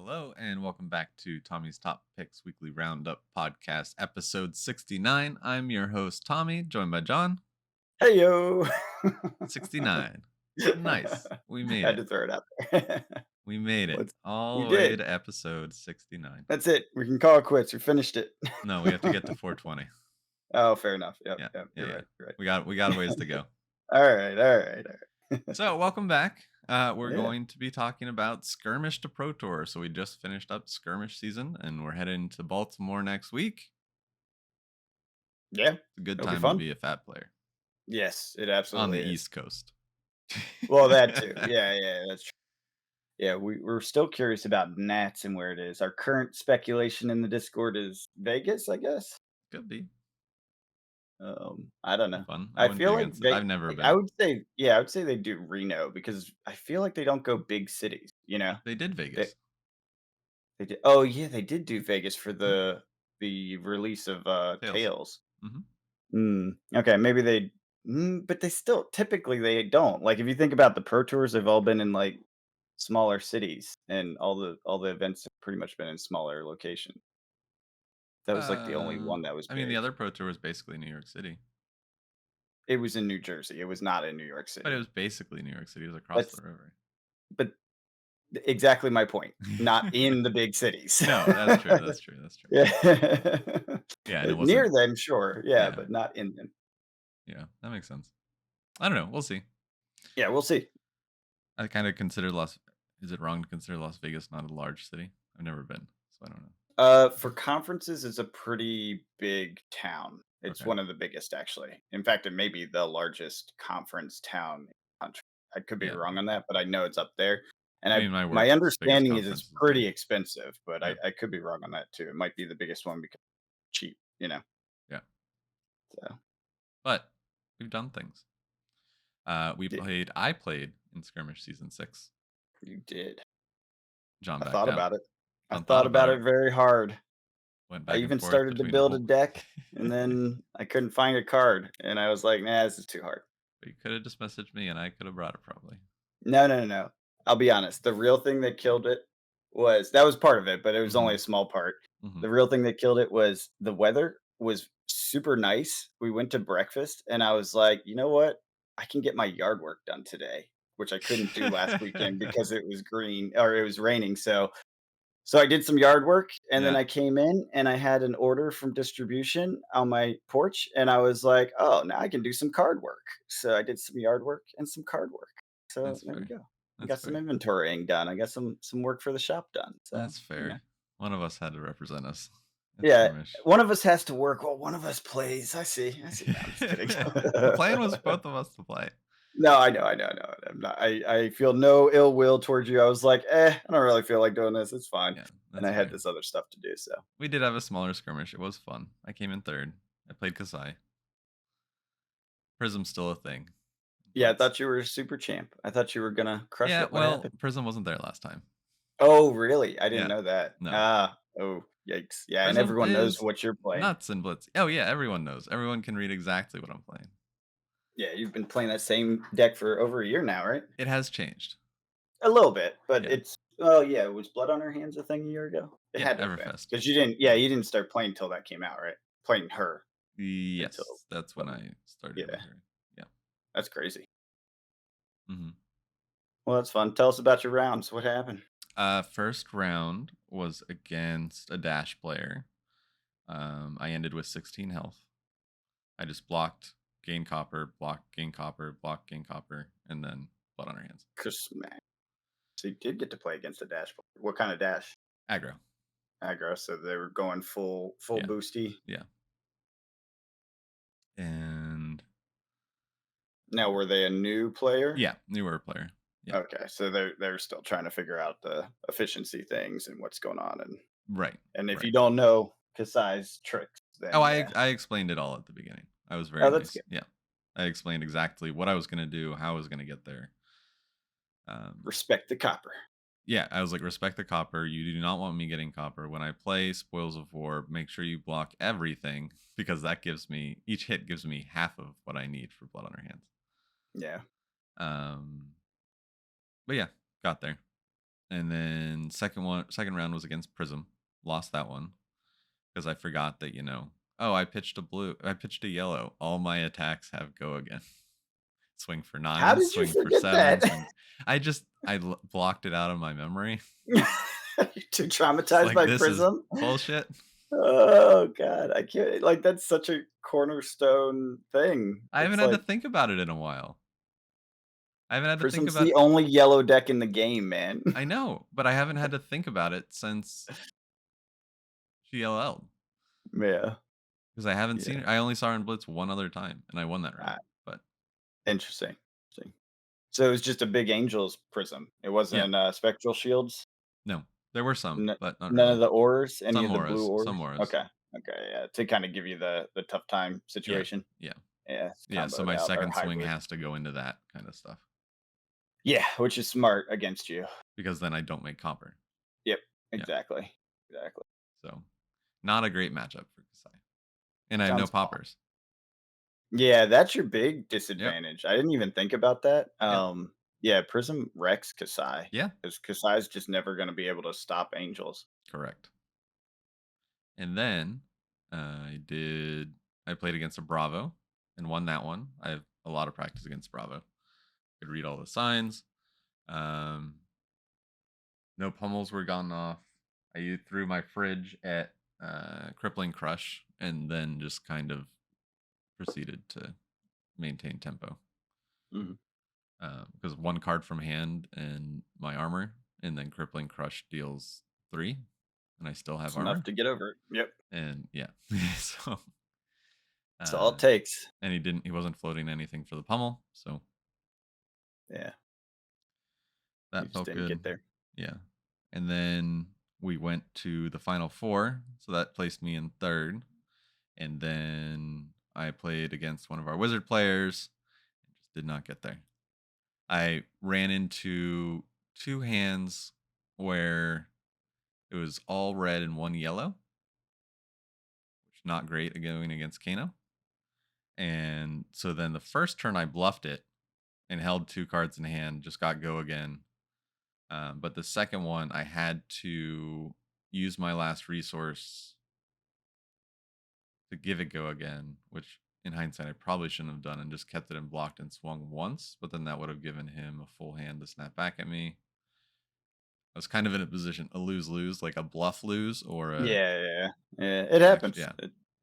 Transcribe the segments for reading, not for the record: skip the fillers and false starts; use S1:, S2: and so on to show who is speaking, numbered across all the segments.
S1: Hello, and welcome back to Tommy's Top Picks Weekly Roundup Podcast, episode 69. I'm your host, Tommy, joined by John.
S2: Hey yo!
S1: 69. Nice. We made
S2: Had
S1: it.
S2: to throw it out there.
S1: We made it all
S2: We
S1: the way
S2: did.
S1: to episode 69.
S2: That's it. We can call it quits. We finished it.
S1: No, we have to get to 420.
S2: Oh, fair enough. Yep,
S1: Yeah,
S2: yep.
S1: yeah,
S2: You're
S1: yeah.
S2: right. You're right.
S1: We got a ways to go.
S2: All right.
S1: So, welcome back. We're
S2: Yeah.
S1: going to be talking about Skirmish to Pro Tour. So, we just finished up Skirmish season, and we're heading to Baltimore next week.
S2: Yeah.
S1: It's a good
S2: It'll be
S1: time to
S2: fun.
S1: be a fat player
S2: Yes, it
S1: on
S2: absolutely
S1: the
S2: is.
S1: East Coast.
S2: Well, that too. Yeah, that's true. Yeah, we're still curious about Nats and where it is. Our current speculation in the Discord is Vegas, I guess.
S1: Could be.
S2: I don't
S1: Be
S2: know.
S1: fun. I
S2: I
S1: wouldn't be
S2: feel like
S1: against it. I've never
S2: I
S1: been.
S2: would say, yeah, I would say they do Reno because I feel like they don't go big cities, you know?
S1: They did
S2: They,
S1: Vegas.
S2: they did. Oh yeah, they did do Vegas for
S1: Mhm.
S2: the release of
S1: Tails.
S2: Tails.
S1: Hmm.
S2: Okay, maybe they but they still typically they don't. Like if you think about the pro tours, they've all been in like smaller cities and all the events have pretty much been in smaller locations. That was like the only one that was
S1: I mean, the
S2: big.
S1: other Pro Tour was basically New York City,
S2: It was in New Jersey. It was not in New York
S1: but it
S2: City.
S1: was basically New York City. It was across
S2: That's
S1: the river.
S2: but exactly my point. Not in the big cities.
S1: No, that's true. That's true. That's true.
S2: Yeah.
S1: Yeah, and it wasn't.
S2: Near them, sure. Yeah,
S1: Yeah,
S2: but not in them.
S1: yeah, that makes sense. I don't know. We'll see.
S2: Yeah, we'll see.
S1: I kind of consider Las. Is it wrong to consider Las Vegas not a large city? I've never been, so I don't know.
S2: For conferences, it's a pretty big town. It's
S1: Okay.
S2: one of the biggest, actually. In fact, it may be the largest conference town in the country. I could be
S1: Yeah.
S2: wrong on that, but I know it's up there. And
S1: I mean, my
S2: my
S1: work's biggest
S2: understanding is
S1: conference
S2: it's
S1: is
S2: pretty
S1: there.
S2: expensive, but
S1: Yeah.
S2: I could be wrong on that too. It might be the biggest one because it's cheap, you know.
S1: Yeah.
S2: So
S1: But we've done things. I played in Skirmish Season 6.
S2: you did.
S1: John
S2: I
S1: backed
S2: thought
S1: out.
S2: about it. I
S1: John thought
S2: thought
S1: about
S2: about
S1: it.
S2: it very hard.
S1: Went
S2: I
S1: back and
S2: even
S1: forth
S2: started to
S1: between a
S2: build a
S1: whole.
S2: deck, and then I couldn't find a card, and I was like, "Nah, this is too hard."
S1: But you could have just messaged me and I could have brought it probably.
S2: No. I'll be honest. The real thing that killed it was that was part of it, but it was only
S1: Hmm.
S2: a small part.
S1: Hmm.
S2: The real thing that killed it was the weather was super nice. We went to breakfast, and I was like, you know what? I can get my yard work done today, which I couldn't do last weekend because it was green or it was raining. So I did some yard work, and then
S1: Yeah,
S2: I came in and I had an order from distribution on my porch, and I was like, "Oh, now I can do some card work." So I did some yard work and some card work. So
S1: that's
S2: there we
S1: fair.
S2: go. I
S1: That's
S2: got some
S1: fair.
S2: inventorying done. I got some work for the shop done. So,
S1: That's fair. One of us had to represent us at
S2: yeah,
S1: Skirmish.
S2: one of us has to work while one of us plays. I see. No, I'm just kidding.
S1: The plan was both of us to play.
S2: No, I know. I'm not. I feel no ill will towards you. I was like, I don't really feel like doing this. It's fine.
S1: Yeah,
S2: And
S1: that's
S2: I had
S1: fair.
S2: this other stuff to do. So
S1: We did have a smaller skirmish. It was fun. I came in third. I played Kasai. Prism's still a thing.
S2: yeah, I
S1: But
S2: thought you were a super champ. I thought you were gonna crush
S1: yeah,
S2: it. What
S1: well,
S2: happened?
S1: Prism wasn't there last time.
S2: Oh, really? I didn't
S1: Yeah,
S2: know that.
S1: no.
S2: Ah, oh, yikes. Yeah, and
S1: Prism
S2: everyone knows
S1: is
S2: what you're playing.
S1: nuts and blitz. Oh yeah, everyone knows. Everyone can read exactly what I'm playing.
S2: Yeah, you've been playing that same deck for over a year now, right?
S1: It has changed.
S2: A little bit, but
S1: Yeah,
S2: it's oh yeah, was Blood on Her Hands a thing a year ago? It
S1: yeah,
S2: had to have been
S1: Everfest.
S2: because you didn't. Yeah, you didn't start playing until that came out, right? Playing her until
S1: Yes, that's when
S2: Blood on-
S1: I started
S2: yeah,
S1: with her. Yeah.
S2: that's crazy.
S1: Hmm.
S2: Well, that's fun. Tell us about your rounds. What happened?
S1: First round was against a dash player. I ended with 16 health. I just blocked, gain copper, block, gain copper, block, gain copper, and then blood on her hands.
S2: Chris Mack. So you did get to play against a dash player. What kind of dash?
S1: Aggro.
S2: Aggro. So they were going full
S1: Yeah,
S2: boosty.
S1: yeah. And
S2: Now, were they a new player?
S1: yeah, newer player. Yeah,
S2: Okay, so they're still trying to figure out the efficiency things and what's going on,
S1: right,
S2: and if
S1: right.
S2: you don't know Kasai's tricks,
S1: Oh,
S2: then
S1: I
S2: yeah.
S1: I explained it all at the beginning. I was very
S2: Oh, that's
S1: nice.
S2: good.
S1: Yeah, I explained exactly what I was gonna do, how I was gonna get there. Um,
S2: Respect the copper.
S1: yeah, I was like, respect the copper. You do not want me getting copper. When I play Spoils of War, make sure you block everything because that gives me each hit gives me half of what I need for blood on her hands.
S2: Yeah.
S1: Um, but yeah, got there. And then second round was against Prism. Lost that one because I forgot that, oh, I pitched a blue, I pitched a yellow. All my attacks have go again. Swing for
S2: How
S1: nines,
S2: did you
S1: swing for
S2: forget
S1: sevens,
S2: that?
S1: swing. Blocked it out of my memory.
S2: You're too
S1: Just
S2: traumatized
S1: like
S2: by
S1: this is
S2: Prism?
S1: bullshit
S2: Oh god, I can't like, that's such a cornerstone thing.
S1: I haven't
S2: It's
S1: had to
S2: like
S1: think about it in a while. I haven't had to think
S2: Prism's
S1: about
S2: the only yellow deck in the game, man.
S1: I know, but I haven't had to think about it since she LL'd
S2: Yeah,
S1: because I haven't seen
S2: yeah.
S1: her. I only saw her in Blitz one other time, and I won that round.
S2: Ah,
S1: But
S2: interesting, interesting. So it was just a big Angels Prism. It
S1: yeah,
S2: wasn't, Spectral Shields?
S1: no, there were some,
S2: N
S1: but not
S2: None of
S1: really.
S2: the auras? Any of
S1: Some
S2: the blue
S1: auras, some
S2: auras?
S1: auras.
S2: Okay, okay, yeah, to kinda give you the tough time
S1: Yeah,
S2: situation.
S1: yeah,
S2: Yeah, it's
S1: yeah. So
S2: comboed
S1: my
S2: out or
S1: second swing
S2: hybrid.
S1: has to go into that kind of stuff
S2: Yeah, which is smart against you.
S1: because then I don't make copper.
S2: Yep,
S1: Yeah,
S2: exactly, exactly.
S1: so not a great matchup for Kasai, and I have no
S2: Sounds fun.
S1: poppers.
S2: Yeah, that's your big
S1: Yep,
S2: disadvantage. I didn't even think about that.
S1: yep,
S2: Yeah, Prism wrecks Kasai
S1: yeah,
S2: because Kasai's just never gonna be able to stop Angels.
S1: correct. And then I played against a Bravo and won that one. I have a lot of practice against Bravo. Could read all the signs. Um, no pummels were gone off. I threw my fridge at Crippling Crush and then just kind of proceeded to maintain tempo.
S2: Mhm.
S1: Because one card from hand and my armor, and then Crippling Crush deals 3, and I still have
S2: It's enough
S1: armor.
S2: to get over it. Yep.
S1: And yeah, so
S2: That's all
S1: uh,
S2: it takes.
S1: and he wasn't floating anything for the pummel, so
S2: Yeah. You
S1: that
S2: just
S1: felt
S2: didn't
S1: good.
S2: get there.
S1: Yeah. And then we went to the final four, so that placed me in third. And then I played against one of our wizard players and just did not get there. I ran into two hands where it was all red and one yellow, which is not great going against Kano. And so then the first turn I bluffed it and held 2 cards in hand, just got go again. But the second one, I had to use my last resource to give it go again, which in hindsight I probably shouldn't have done and just kept it in blocked and swung once. But then that would have given him a full hand to snap back at me. I was kind of in a position, a lose lose, like a bluff lose or a
S2: Yeah, yeah, yeah. It
S1: actually,
S2: happens.
S1: yeah,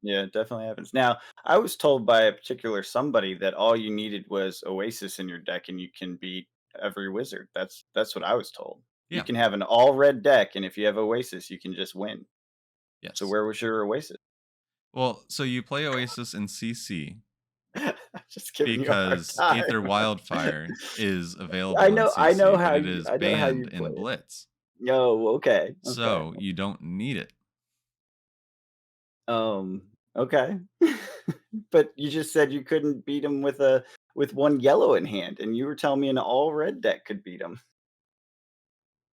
S2: Yeah, it definitely happens. Now, I was told by a particular somebody that all you needed was Oasis in your deck and you can beat every wizard. That's what I was told. You
S1: yeah,
S2: can have an all red deck and if you have Oasis, you can just win. So
S1: yes.
S2: where was your Oasis?
S1: Well, so you play Oasis in CC
S2: I'm just giving you a hard
S1: because
S2: time.
S1: Aether Wildfire is available in
S2: I know
S1: CC, but
S2: how
S1: it
S2: you
S1: is
S2: I know how
S1: banned
S2: you
S1: in
S2: play it.
S1: Blitz.
S2: Oh, okay. Okay.
S1: So you don't need it.
S2: Okay. But you just said you couldn't beat him with one yellow in hand, and you were telling me an all red deck could beat him.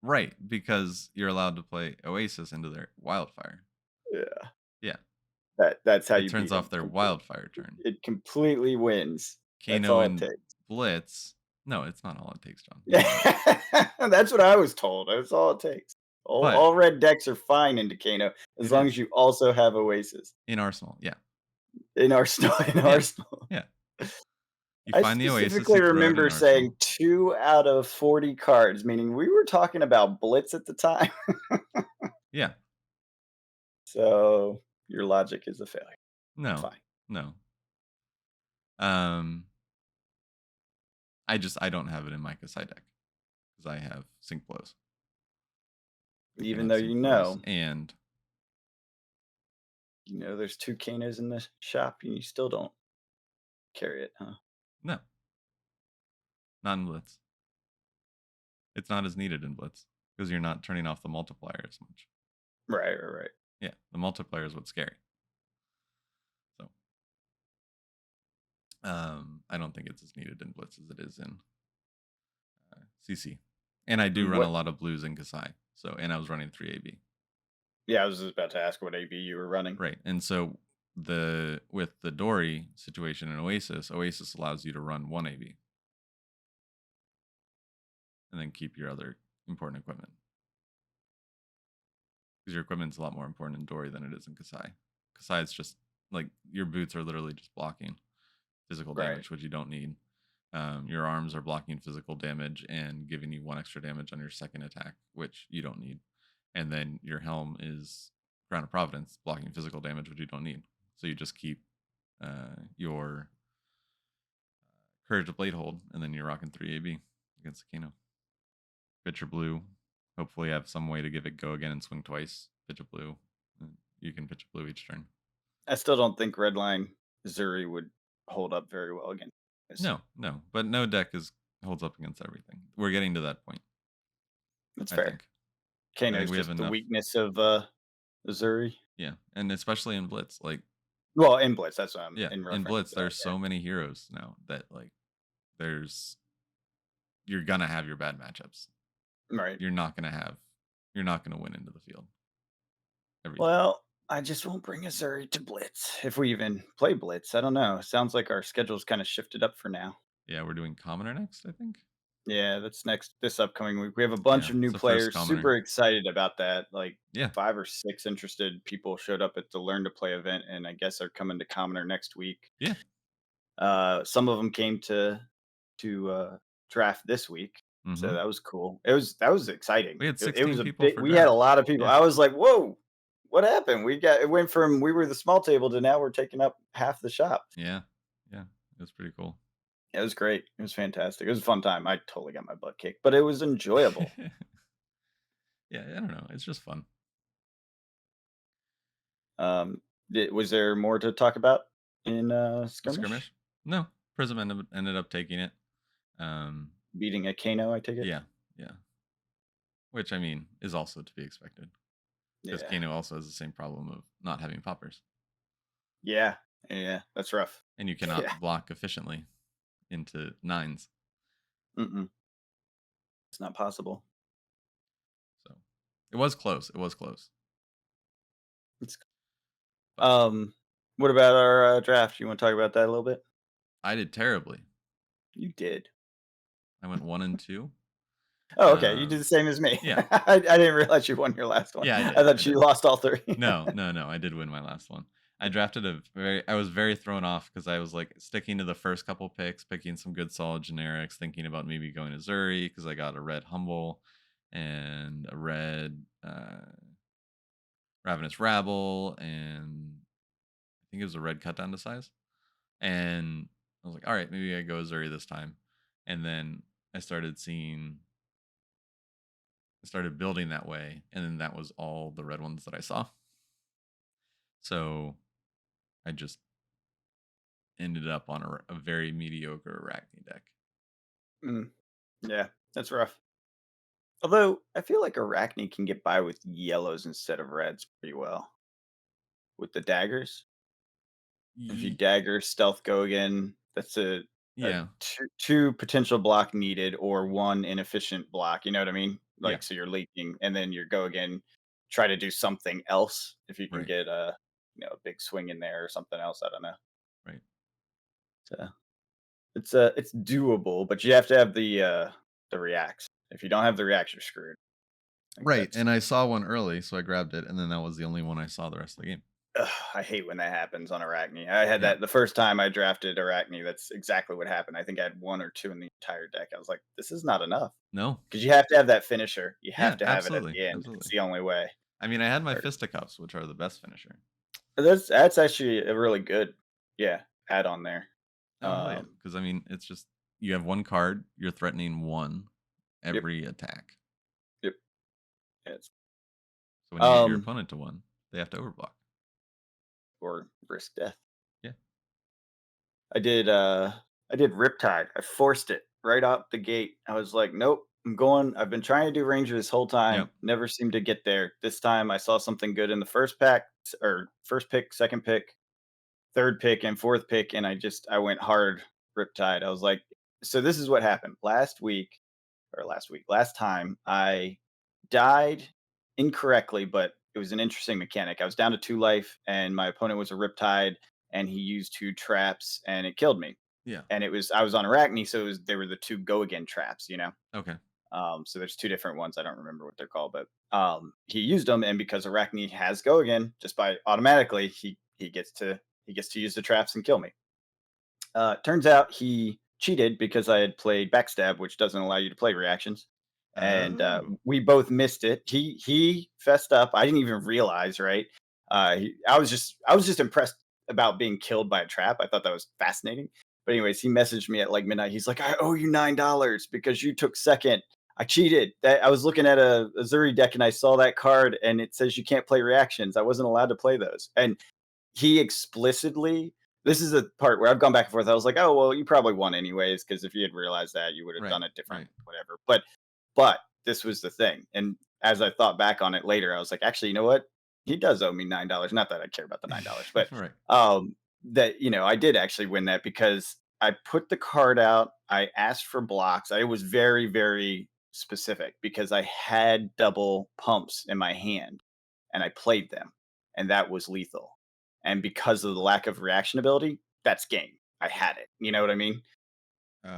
S1: Right, because you're allowed to play Oasis into their Wildfire.
S2: Yeah.
S1: Yeah,
S2: That's how
S1: it
S2: you
S1: turns
S2: beat
S1: off
S2: him.
S1: their Wildfire turn.
S2: It completely wins. That's
S1: Kano
S2: all it
S1: and
S2: takes.
S1: Blitz. No, it's not all it takes, John. You know that.
S2: Yeah. That's what I was told. That's all it takes.
S1: But
S2: All red decks are fine in Decano as
S1: it
S2: long as
S1: is
S2: you also have Oasis
S1: in Arsenal. Yeah,
S2: in Arsenal. In
S1: yeah,
S2: Arsenal.
S1: yeah. You
S2: I
S1: find the Oasis, you
S2: specifically
S1: throw it in
S2: remember saying
S1: Arsenal.
S2: 2 out of 40 cards, meaning we were talking about Blitz at the time.
S1: Yeah.
S2: So, your logic is a failure.
S1: No,
S2: Fine.
S1: no. Um, I don't have it in my Kasai deck because I have sync blows. I can't
S2: Even
S1: have
S2: though
S1: sync blows, and
S2: there's 2 Kanos in the shop and you still don't carry it, huh?
S1: no, not in Blitz. It's not as needed in Blitz because you're not turning off the multiplier as much.
S2: Right, right, right.
S1: Yeah, the multiplier is what's scary. So, I don't think it's as needed in Blitz as it is in CC. And I do
S2: And
S1: run a
S2: what
S1: lot of blues in Kasai. So, and I was running 3 AB.
S2: Yeah, I was just about to ask what AB you were running.
S1: Right. And so with the Dory situation in Oasis, Oasis allows you to run 1 AB and then keep your other important equipment. because your equipment's a lot more important in Dory than it is in Kasai. Kasai is just like your boots are literally just blocking physical
S2: Right.
S1: damage, which you don't need. Your arms are blocking physical damage and giving you one extra damage on your second attack, which you don't need. And then your helm is Crown of Providence, blocking physical damage, which you don't need. So you just keep your Courage of Blade hold, and then you're rocking 3 AB against the Kano. Pitch your blue. Hopefully, have some way to give it go again and swing twice. Pitch a blue. You can pitch a blue each turn.
S2: I still don't think Redline Zuri would hold up very well against this.
S1: No, no, but no deck is holds up against everything. We're getting to that point.
S2: That's
S1: I
S2: fair.
S1: think. I
S2: Kano
S1: think
S2: is
S1: we have
S2: just the
S1: enough.
S2: weakness of Zuri.
S1: Yeah, and especially in Blitz, like
S2: Well, in Blitz, that's what I'm
S1: yeah,
S2: in
S1: in
S2: reference
S1: Blitz,
S2: to that.
S1: there's so many heroes now that like there's you're gonna have your bad matchups.
S2: Yeah. Right.
S1: You're not gonna win into the field every time.
S2: Well, I just won't bring a Zuri to Blitz if we even play Blitz. I don't know. Sounds like our schedule's kind of shifted up for now.
S1: Yeah, we're doing Commoner next, I think.
S2: Yeah, that's next this upcoming week. We have a bunch
S1: Yeah,
S2: of
S1: it's
S2: new
S1: the first
S2: players.
S1: Commoner.
S2: Super excited about that. Like
S1: Yeah,
S2: 5 or 6 interested people showed up at the Learn to Play event, and I guess are coming to Commoner next week.
S1: yeah.
S2: Some of them came to draft this week, so
S1: Mhm.
S2: that was cool. That was exciting.
S1: We had
S2: It
S1: 16
S2: was a
S1: people
S2: big.
S1: for
S2: We had a
S1: draft.
S2: lot of people.
S1: Yeah.
S2: I was like, "Whoa, what happened?" It went from we were the small table to now we're taking up half the shop.
S1: Yeah. Yeah. It was pretty cool.
S2: It was great. It was fantastic. It was a fun time. I totally got my butt kicked, but it was enjoyable.
S1: Yeah, I don't know. It's just fun.
S2: Um, was there more to talk about in
S1: The
S2: skirmish?
S1: skirmish? No. Prism ended up taking it. Um,
S2: Beating a Kano, I take it.
S1: yeah. Yeah. Which I mean is also to be expected. Because
S2: Yeah,
S1: Kano also has the same problem of not having poppers.
S2: yeah, yeah. That's rough.
S1: And you
S2: Yeah,
S1: cannot block efficiently into nines.
S2: mm-mm. It's not possible.
S1: So it was close. It was close.
S2: It's
S1: But
S2: what about our draft? You want to talk about that a little bit?
S1: I did terribly.
S2: You did.
S1: I went 1-2.
S2: Oh, okay. You did the
S1: Um,
S2: same as me.
S1: yeah.
S2: I didn't realize you won your last one.
S1: Yeah, I
S2: I
S1: did. I
S2: thought you
S1: did.
S2: lost all three.
S1: No, no, no. I did win my last one. I was very thrown off because I was like sticking to the first couple picks, picking some good solid generics, thinking about maybe going to Zuri because I got a red Humble and a red Ravenous Rabble, and I think it was a red cut down to size. And I was like, all right, maybe I go Zuri this time. And then I started building that way, and then that was all the red ones that I saw. So I just ended up on a very mediocre Arachne deck.
S2: Mm, yeah, that's rough. Although I feel like Arachne can get by with yellows instead of reds pretty well with the daggers. If you
S1: Ye-
S2: dagger stealth go again, that's a
S1: yeah,
S2: two potential block needed or one inefficient block. You know what I mean?
S1: yeah,
S2: Like so you're leaking, and then your go again. Try to do something else if you can
S1: right,
S2: get a big swing in there or something else. I don't know.
S1: right,
S2: So it's doable, but you have to have the reacts. If you don't have the reacts, you're screwed. I think
S1: right.
S2: that's
S1: And I saw one early, so I grabbed it, and then that was the only one I saw the rest of the game.
S2: ugh, I hate when that happens on Arachne. I had
S1: Yeah,
S2: that the first time I drafted Arachne. That's exactly what happened. I think I had 1 or 2 in the entire deck. I was like, this is not enough
S1: no,
S2: because you have to have that finisher. You have
S1: yeah,
S2: to have it at
S1: absolutely,
S2: the end. It's
S1: absolutely.
S2: the only way.
S1: I mean, I had my
S2: Or-
S1: fisticuffs, which are the best finisher.
S2: that's actually a really good, yeah, add on there.
S1: Oh hell yeah,
S2: Um,
S1: because I mean, it's just you have one card, you're threatening one
S2: yep,
S1: every attack.
S2: yep. It's
S1: So when you get your
S2: um
S1: opponent to one, they have to overblock.
S2: or risk death.
S1: Yeah,
S2: I did Riptide. I forced it right out the gate. I was like, "Nope, I'm going. I've been trying to do Ranger this whole
S1: yep,
S2: time. Never seemed to get there. This time I saw something good in the first pack or first pick, second pick, third pick, and fourth pick, and I went hard Riptide. I was like, so this is what happened last time I died incorrectly, but it was an interesting mechanic. I was down to 2 life, and my opponent was a Riptide, and he used 2 traps, and it killed me.
S1: yeah.
S2: And I was on Arachne, so they were the 2 go again traps, you know.
S1: Okay.
S2: So there's two different ones. I don't remember what they're called, but he used them, and because Arachne has go again, just by automatically he gets to use the traps and kill me. Turns out he cheated because I had played backstab, which doesn't allow you to play reactions, and
S1: Oh,
S2: we both missed it. He fessed up. I didn't even realize. Right? I was just impressed about being killed by a trap. I thought that was fascinating. But anyways, he messaged me at like midnight. He's like, "I owe you $9 because you took second. I cheated. That I was looking at a Azuri deck and I saw that card and it says you can't play reactions. I wasn't allowed to play those." And he explicitly, this is a part where I've gone back and forth. I was like, "Oh, well, you probably won anyways, because if you had realized that, you would have
S1: right,
S2: done it different,
S1: right,
S2: whatever." But this was the thing. And as I thought back on it later, I was like, actually, you know what? He does owe me $9. Not that I care about the $9, but
S1: right.
S2: that, I did actually win that because I put the card out. I asked for blocks. I was very, very specific because I had double pumps in my hand and I played them, and that was lethal. And because of the lack of reaction ability, that's game. I had it. You know what I mean?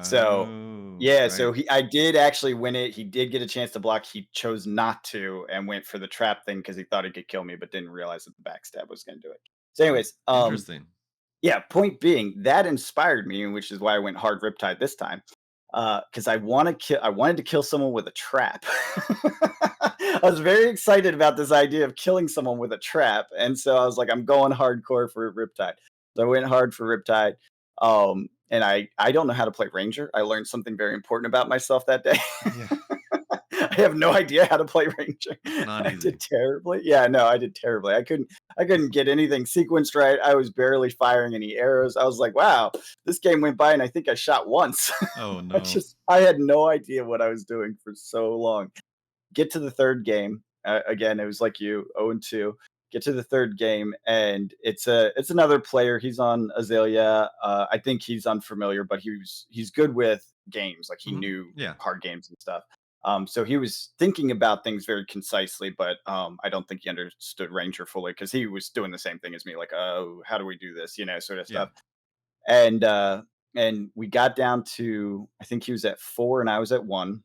S2: So
S1: Oh,
S2: yeah,
S1: right.
S2: so I did actually win it. He did get a chance to block. He chose not to and went for the trap thing because he thought he could kill me, but didn't realize that the backstab was going to do it. So,
S1: Oh,
S2: anyways,
S1: interesting.
S2: yeah, point being, that inspired me, which is why I went hard Riptide this time. Because I wanted to kill someone with a trap. I was very excited about this idea of killing someone with a trap, and so I was like, I'm going hardcore for Riptide. So I went hard for Riptide. And I don't know how to play Ranger. I learned something very important about myself that day.
S1: Yeah,
S2: I have no idea how to play Ranger.
S1: it's not
S2: I did
S1: easy.
S2: terribly. Yeah, no, I did terribly. I couldn't get anything sequenced right. I was barely firing any arrows. I was like, wow, this game went by and I think I shot once.
S1: Oh, no.
S2: I had no idea what I was doing for so long. Get to the third game. Again, it was like you, 0-2. Get to the third game, and it's another player. He's on Azalea. I think he's unfamiliar, but he's good with games. Like he
S1: Mhm.
S2: knew
S1: Yeah.
S2: card games and stuff. So he was thinking about things very concisely, but I don't think he understood Ranger fully because he was doing the same thing as me, like, oh, how do we do this, sort of
S1: Yeah.
S2: stuff. And we got down to, I think he was at 4 and I was at 1,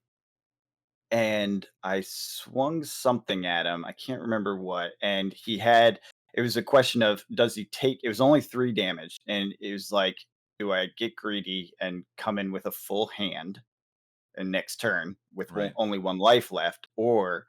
S2: and I swung something at him. I can't remember what. And it was a question of, does he take, it was only 3 damage. And it was like, do I get greedy and come in with a full hand and next turn with
S1: Right.
S2: only 1 life left? Or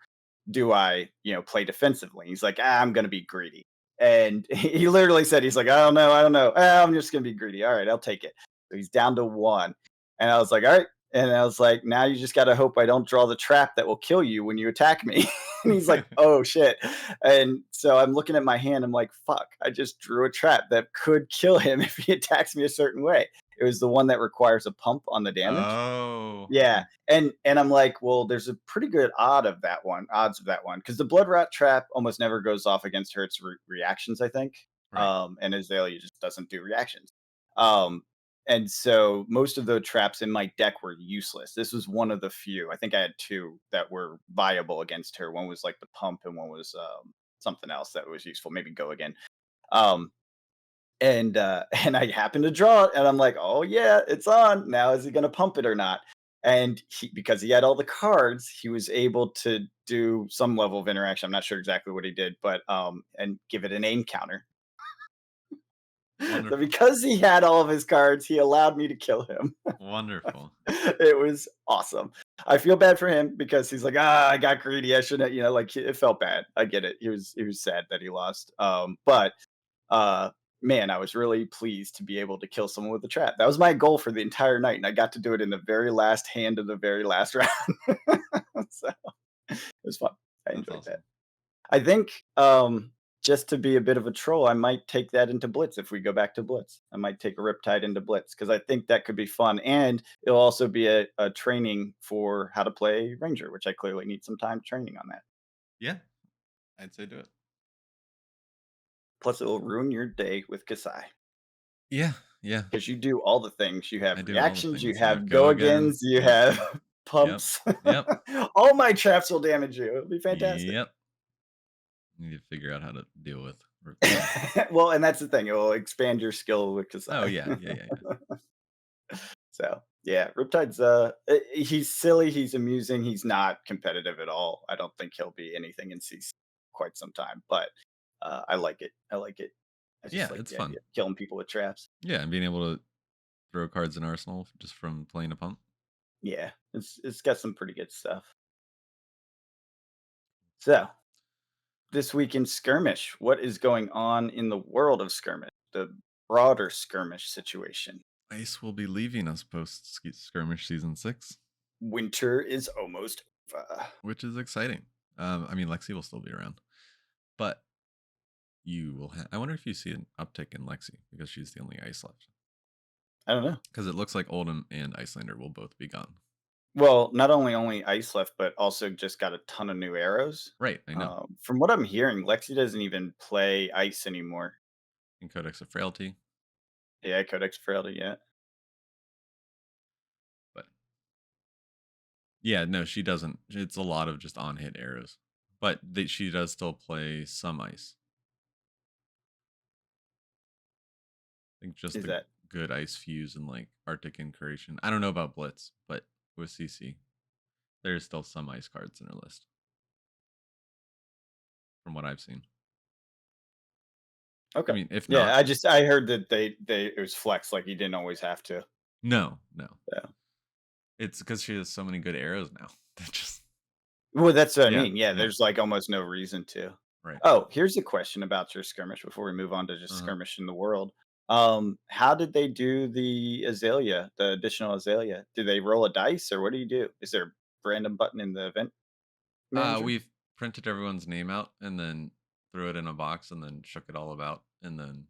S2: do I, play defensively? He's like, I'm going to be greedy. And he literally said, he's like, I don't know. I don't know. I'm just going to be greedy. All right, I'll take it. So he's down to 1. And I was like, all right. And I was like, now you just got to hope I don't draw the trap that will kill you when you attack me. And he's like, oh shit. And so I'm looking at my hand. I'm like, fuck, I just drew a trap that could kill him if he attacks me a certain way. It was the one that requires a pump on the damage.
S1: Oh,
S2: Yeah,
S1: okay.
S2: and I'm like, well, there's a pretty good odds of that one, because the blood rat trap almost never goes off against Hurt's reactions, I think.
S1: Right.
S2: And Azalea just doesn't do reactions. Um, and so most of the traps in my deck were useless. This was one of the few. I think I had 2 that were viable against her. One was like the pump, and one was something else that was useful. Maybe go again. Um, and and I happened to draw it, and I'm like, "Oh yeah, it's on. Now is he going to pump it or not?" And because he had all the cards, he was able to do some level of interaction. I'm not sure exactly what he did, but and give it an aim counter. So
S1: Wonderful.
S2: because he had all of his cards, he allowed me to kill him.
S1: Wonderful.
S2: It was awesome. I feel bad for him because he's like, I got greedy. I shouldn't, like it felt bad. I get it. He was sad that he lost. But uh man, I was really pleased to be able to kill someone with a trap. That was my goal for the entire night, and I got to do it in the very last hand of the very last round. So it was fun. I
S1: That's
S2: enjoyed that.
S1: awesome.
S2: I think just to be a bit of a troll, I might take that into Blitz if we go back to Blitz. I might take a Riptide into Blitz because I think that could be fun. And it'll also be a training for how to play Ranger, which I clearly need some time training on that.
S1: Yeah, I'd say do it.
S2: Plus, it will ruin your day with Kasai
S1: Yeah, yeah.
S2: because you do all the things. You
S1: I
S2: have
S1: do all the
S2: reactions, you
S1: things. You have
S2: have
S1: go
S2: go
S1: again.
S2: agains, you
S1: Yep,
S2: have
S1: yep,
S2: pumps.
S1: yep,
S2: All my traps will damage you. It'll be fantastic.
S1: yep. Need to figure out how to deal with Riptide.
S2: Well, and that's the thing. It will expand your skill with
S1: Oh,
S2: Kasai.
S1: yeah, yeah, yeah, yeah.
S2: So Yeah, Riptide's, he's silly, he's amusing, he's not competitive at all. I don't think he'll be anything in CC quite some time, but, I like it. I like it. I just
S1: Yeah,
S2: like
S1: it's
S2: the idea
S1: fun.
S2: of killing people with traps.
S1: Yeah, and being able to throw cards in Arsenal just from playing a pump.
S2: Yeah, it's got some pretty good stuff. So, this week in Skirmish, what is going on in the world of Skirmish? The broader Skirmish situation.
S1: Ice will be leaving us post skirmish season 6,
S2: Winter is almost over.
S1: which is exciting. I mean, Lexi will still be around, but you will. I wonder if you see an uptick in Lexi because she's the only ice left.
S2: I don't know.
S1: Because it looks like Oldham and Icelander will both be gone.
S2: Well, not only ice left, but also just got a ton of new arrows.
S1: Right, I know.
S2: From what I'm hearing, Lexi doesn't even play ice anymore.
S1: In Codex of Frailty,
S2: Yeah, Codex Frailty, yeah.
S1: but yeah, no, she doesn't. It's a lot of just on hit arrows, but she does still play some ice. I think just
S2: Is
S1: the
S2: that
S1: good ice fuse and like Arctic Incursion. I don't know about Blitz, but with CC, there's still some ice cards in her list from what I've seen. I
S2: okay?
S1: mean, if
S2: Yeah,
S1: not,
S2: I heard that they it was flex, like you didn't always have to.
S1: no, no.
S2: Yeah.
S1: It's because she has so many good arrows now. That just
S2: Well, that's what I
S1: yeah,
S2: mean. Yeah,
S1: yeah,
S2: there's like almost no reason to.
S1: right.
S2: Oh, here's a question about your skirmish before we move on to just
S1: Uh-huh.
S2: skirmish in the world. How did they do the azalea, the additional azalea? Do they roll a dice or what do you do? Is there a random button in the event manager?
S1: We've printed everyone's name out and then threw it in a box and then shook it all about, and then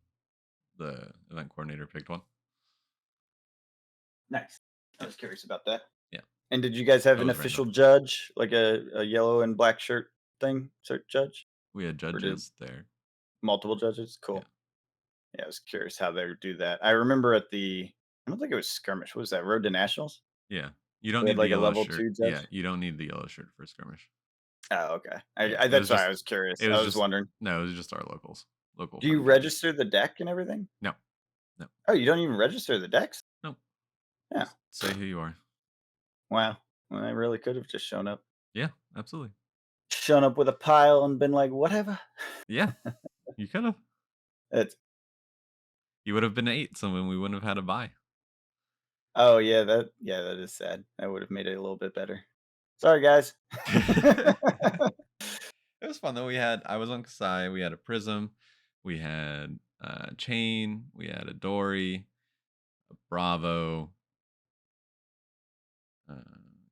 S1: the event coordinator picked one.
S2: Nice. I
S1: Yeah,
S2: was curious about that.
S1: yeah,
S2: And did you guys have
S1: that
S2: an
S1: was random.
S2: official judge, like a yellow and black shirt thing, judge?
S1: We had
S2: Or did
S1: judges there.
S2: multiple judges?
S1: Yeah,
S2: Cool. Yeah, I was curious how they would do that. I remember I don't think it was skirmish. What was that? Road to Nationals?
S1: yeah. You don't
S2: We had
S1: need the
S2: like a
S1: yellow
S2: level
S1: shirt.
S2: 2
S1: Yeah,
S2: judge.
S1: you don't need the yellow shirt for skirmish.
S2: Oh, okay.
S1: Yeah,
S2: I
S1: it was
S2: that's why I
S1: just
S2: was curious.
S1: it
S2: I
S1: was
S2: was
S1: just
S2: wondering.
S1: no, it was just our local
S2: Do you
S1: friendly judges.
S2: register the deck and everything?
S1: No, no,
S2: Oh, you don't even register the decks?
S1: no.
S2: Yeah.
S1: Just say who you are.
S2: Wow. Well, I really could have just
S1: Yeah, absolutely.
S2: shown up with a pile and been like, "Whatever."
S1: Yeah, you could have.
S2: It's
S1: You would have been 8, so then we wouldn't have had a buy.
S2: oh, yeah, that is sad. That would have made it a little bit better. Sorry, guys.
S1: It was fun though. I was on Kasai. We had a Prism, we had Chain, we had a Dory, a Bravo,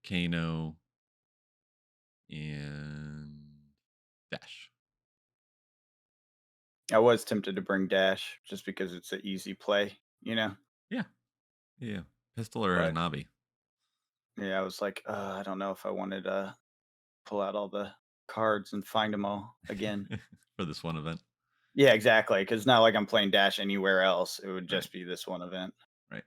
S1: Kano, and Dash.
S2: I was tempted to bring Dash just because it's an easy play, you know?
S1: Yeah, yeah. Pistol or a
S2: But,
S1: Nabi
S2: yeah, I was like, I don't know if I wanted to pull out all the cards and find them all again."
S1: for this one event.
S2: Yeah, exactly. Because it's not like I'm playing Dash anywhere else. It would
S1: Right,
S2: just be this one event.
S1: right.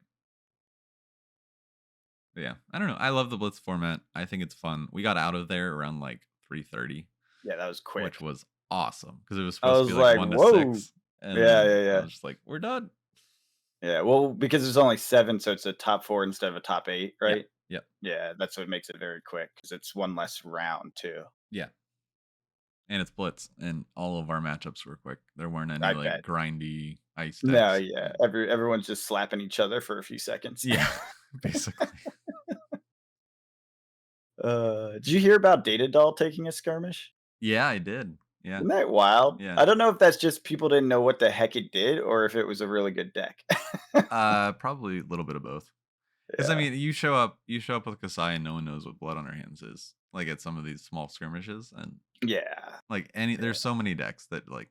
S1: But yeah, I don't know. I love the Blitz format. I think it's fun. We got out of there around like 3:30,
S2: Yeah, that was
S1: which
S2: quick.
S1: was awesome because it was
S2: I
S1: supposed to be
S2: was
S1: like
S2: like,
S1: 1 to
S2: "Whoa."
S1: 6, and
S2: Yeah,
S1: then
S2: yeah,
S1: I
S2: yeah.
S1: was just like, "We're done."
S2: Yeah, well, because there's only 7, so it's a top 4 instead of a top 8,
S1: Yep,
S2: right?
S1: yep,
S2: Yeah, that's what makes it very quick because it's one less round too.
S1: yeah. And it's Blitz, and all of our matchups were quick. There weren't any
S2: I
S1: like
S2: bet.
S1: grindy ice
S2: No,
S1: decks.
S2: yeah,
S1: Yeah,
S2: everyone's just slapping each other for a few seconds.
S1: yeah, basically.
S2: Did you hear about Data Doll taking a skirmish?
S1: Yeah, I did. Yeah,
S2: Isn't that wild?
S1: yeah.
S2: I don't know if that's just people didn't know what the heck it did or if it was a really good deck.
S1: Probably a little bit of both. Because I
S2: Yeah,
S1: mean, you show up with Kasai, and no one knows what blood on her hands is. Like at some of these small skirmishes, and
S2: yeah,
S1: like
S2: yeah,
S1: there's so many decks that like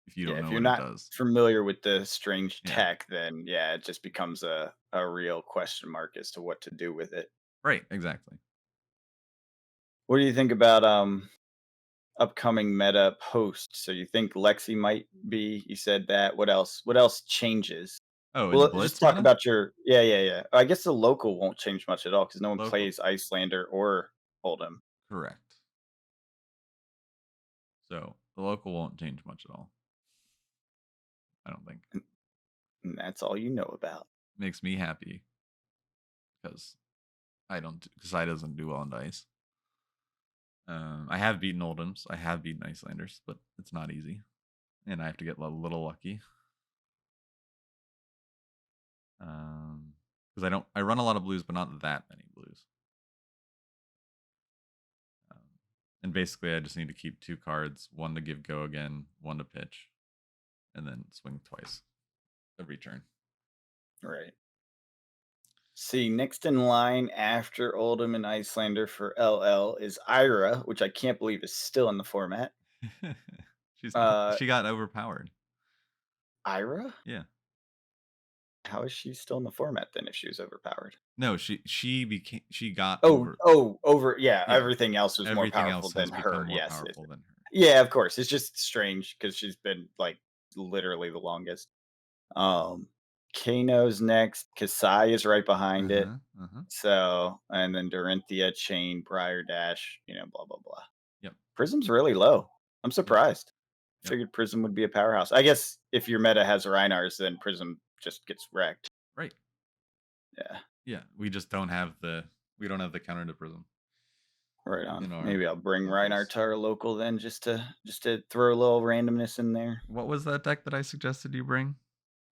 S1: if you
S2: yeah.
S1: don't
S2: If
S1: know
S2: you're
S1: what it
S2: not
S1: does,
S2: familiar with the strange
S1: yeah,
S2: tech, then yeah, it just becomes a real question mark as to what to do with it.
S1: right, exactly.
S2: What do you think about upcoming meta posts? So you think Lexi might be? You said that. What else? What else changes?
S1: Oh, in the
S2: Well, just
S1: Blitz
S2: talk
S1: meta,
S2: about your yeah, yeah, yeah. I guess the local won't change much at all because no one
S1: local,
S2: plays Icelander or Hold'em,
S1: correct. So the local won't change much at all. I don't think.
S2: and that's all you know about.
S1: Makes me happy. because Kasai doesn't do well on dice. I have beaten Oldhams, I have beaten Icelanders, but it's not easy, and I have to get a little lucky. Because I run a lot of blues, but not that many blues. And basically, I just need to keep 2 cards, 1 to give go again, 1 to pitch, and then swing twice every turn.
S2: Right. See, next in line after Oldham and Icelander for LL is Ira, which I can't believe is still in the format. Uh,
S1: She got overpowered.
S2: Ira?
S1: Yeah.
S2: How is she still in the format then if she was overpowered?
S1: No, she got
S2: Oh,
S1: over.
S2: oh, over, yeah,
S1: Yeah.
S2: everything else was more
S1: Everything
S2: powerful
S1: else has
S2: than
S1: become
S2: her.
S1: more
S2: Yes.
S1: powerful than her.
S2: Yeah, of course. It's just strange because she's been like literally the longest. Um, Kano's next. Kasai is right behind it.
S1: Uh-huh. Uh-huh.
S2: So, and then Dorinthia, Chain, Briar Dash, blah, blah, blah.
S1: Yep.
S2: Prism's really low. I'm
S1: Yep.
S2: surprised.
S1: Yep.
S2: Figured Prism would be a powerhouse. I guess if your meta has Reinars, then Prism just gets wrecked.
S1: Right.
S2: Yeah,
S1: Yeah. We don't have the counter to Prism.
S2: right on.
S1: In our
S2: Maybe I'll bring Reinar
S1: locals.
S2: to our local then, just to throw a little randomness in there.
S1: What was that deck that I suggested you bring?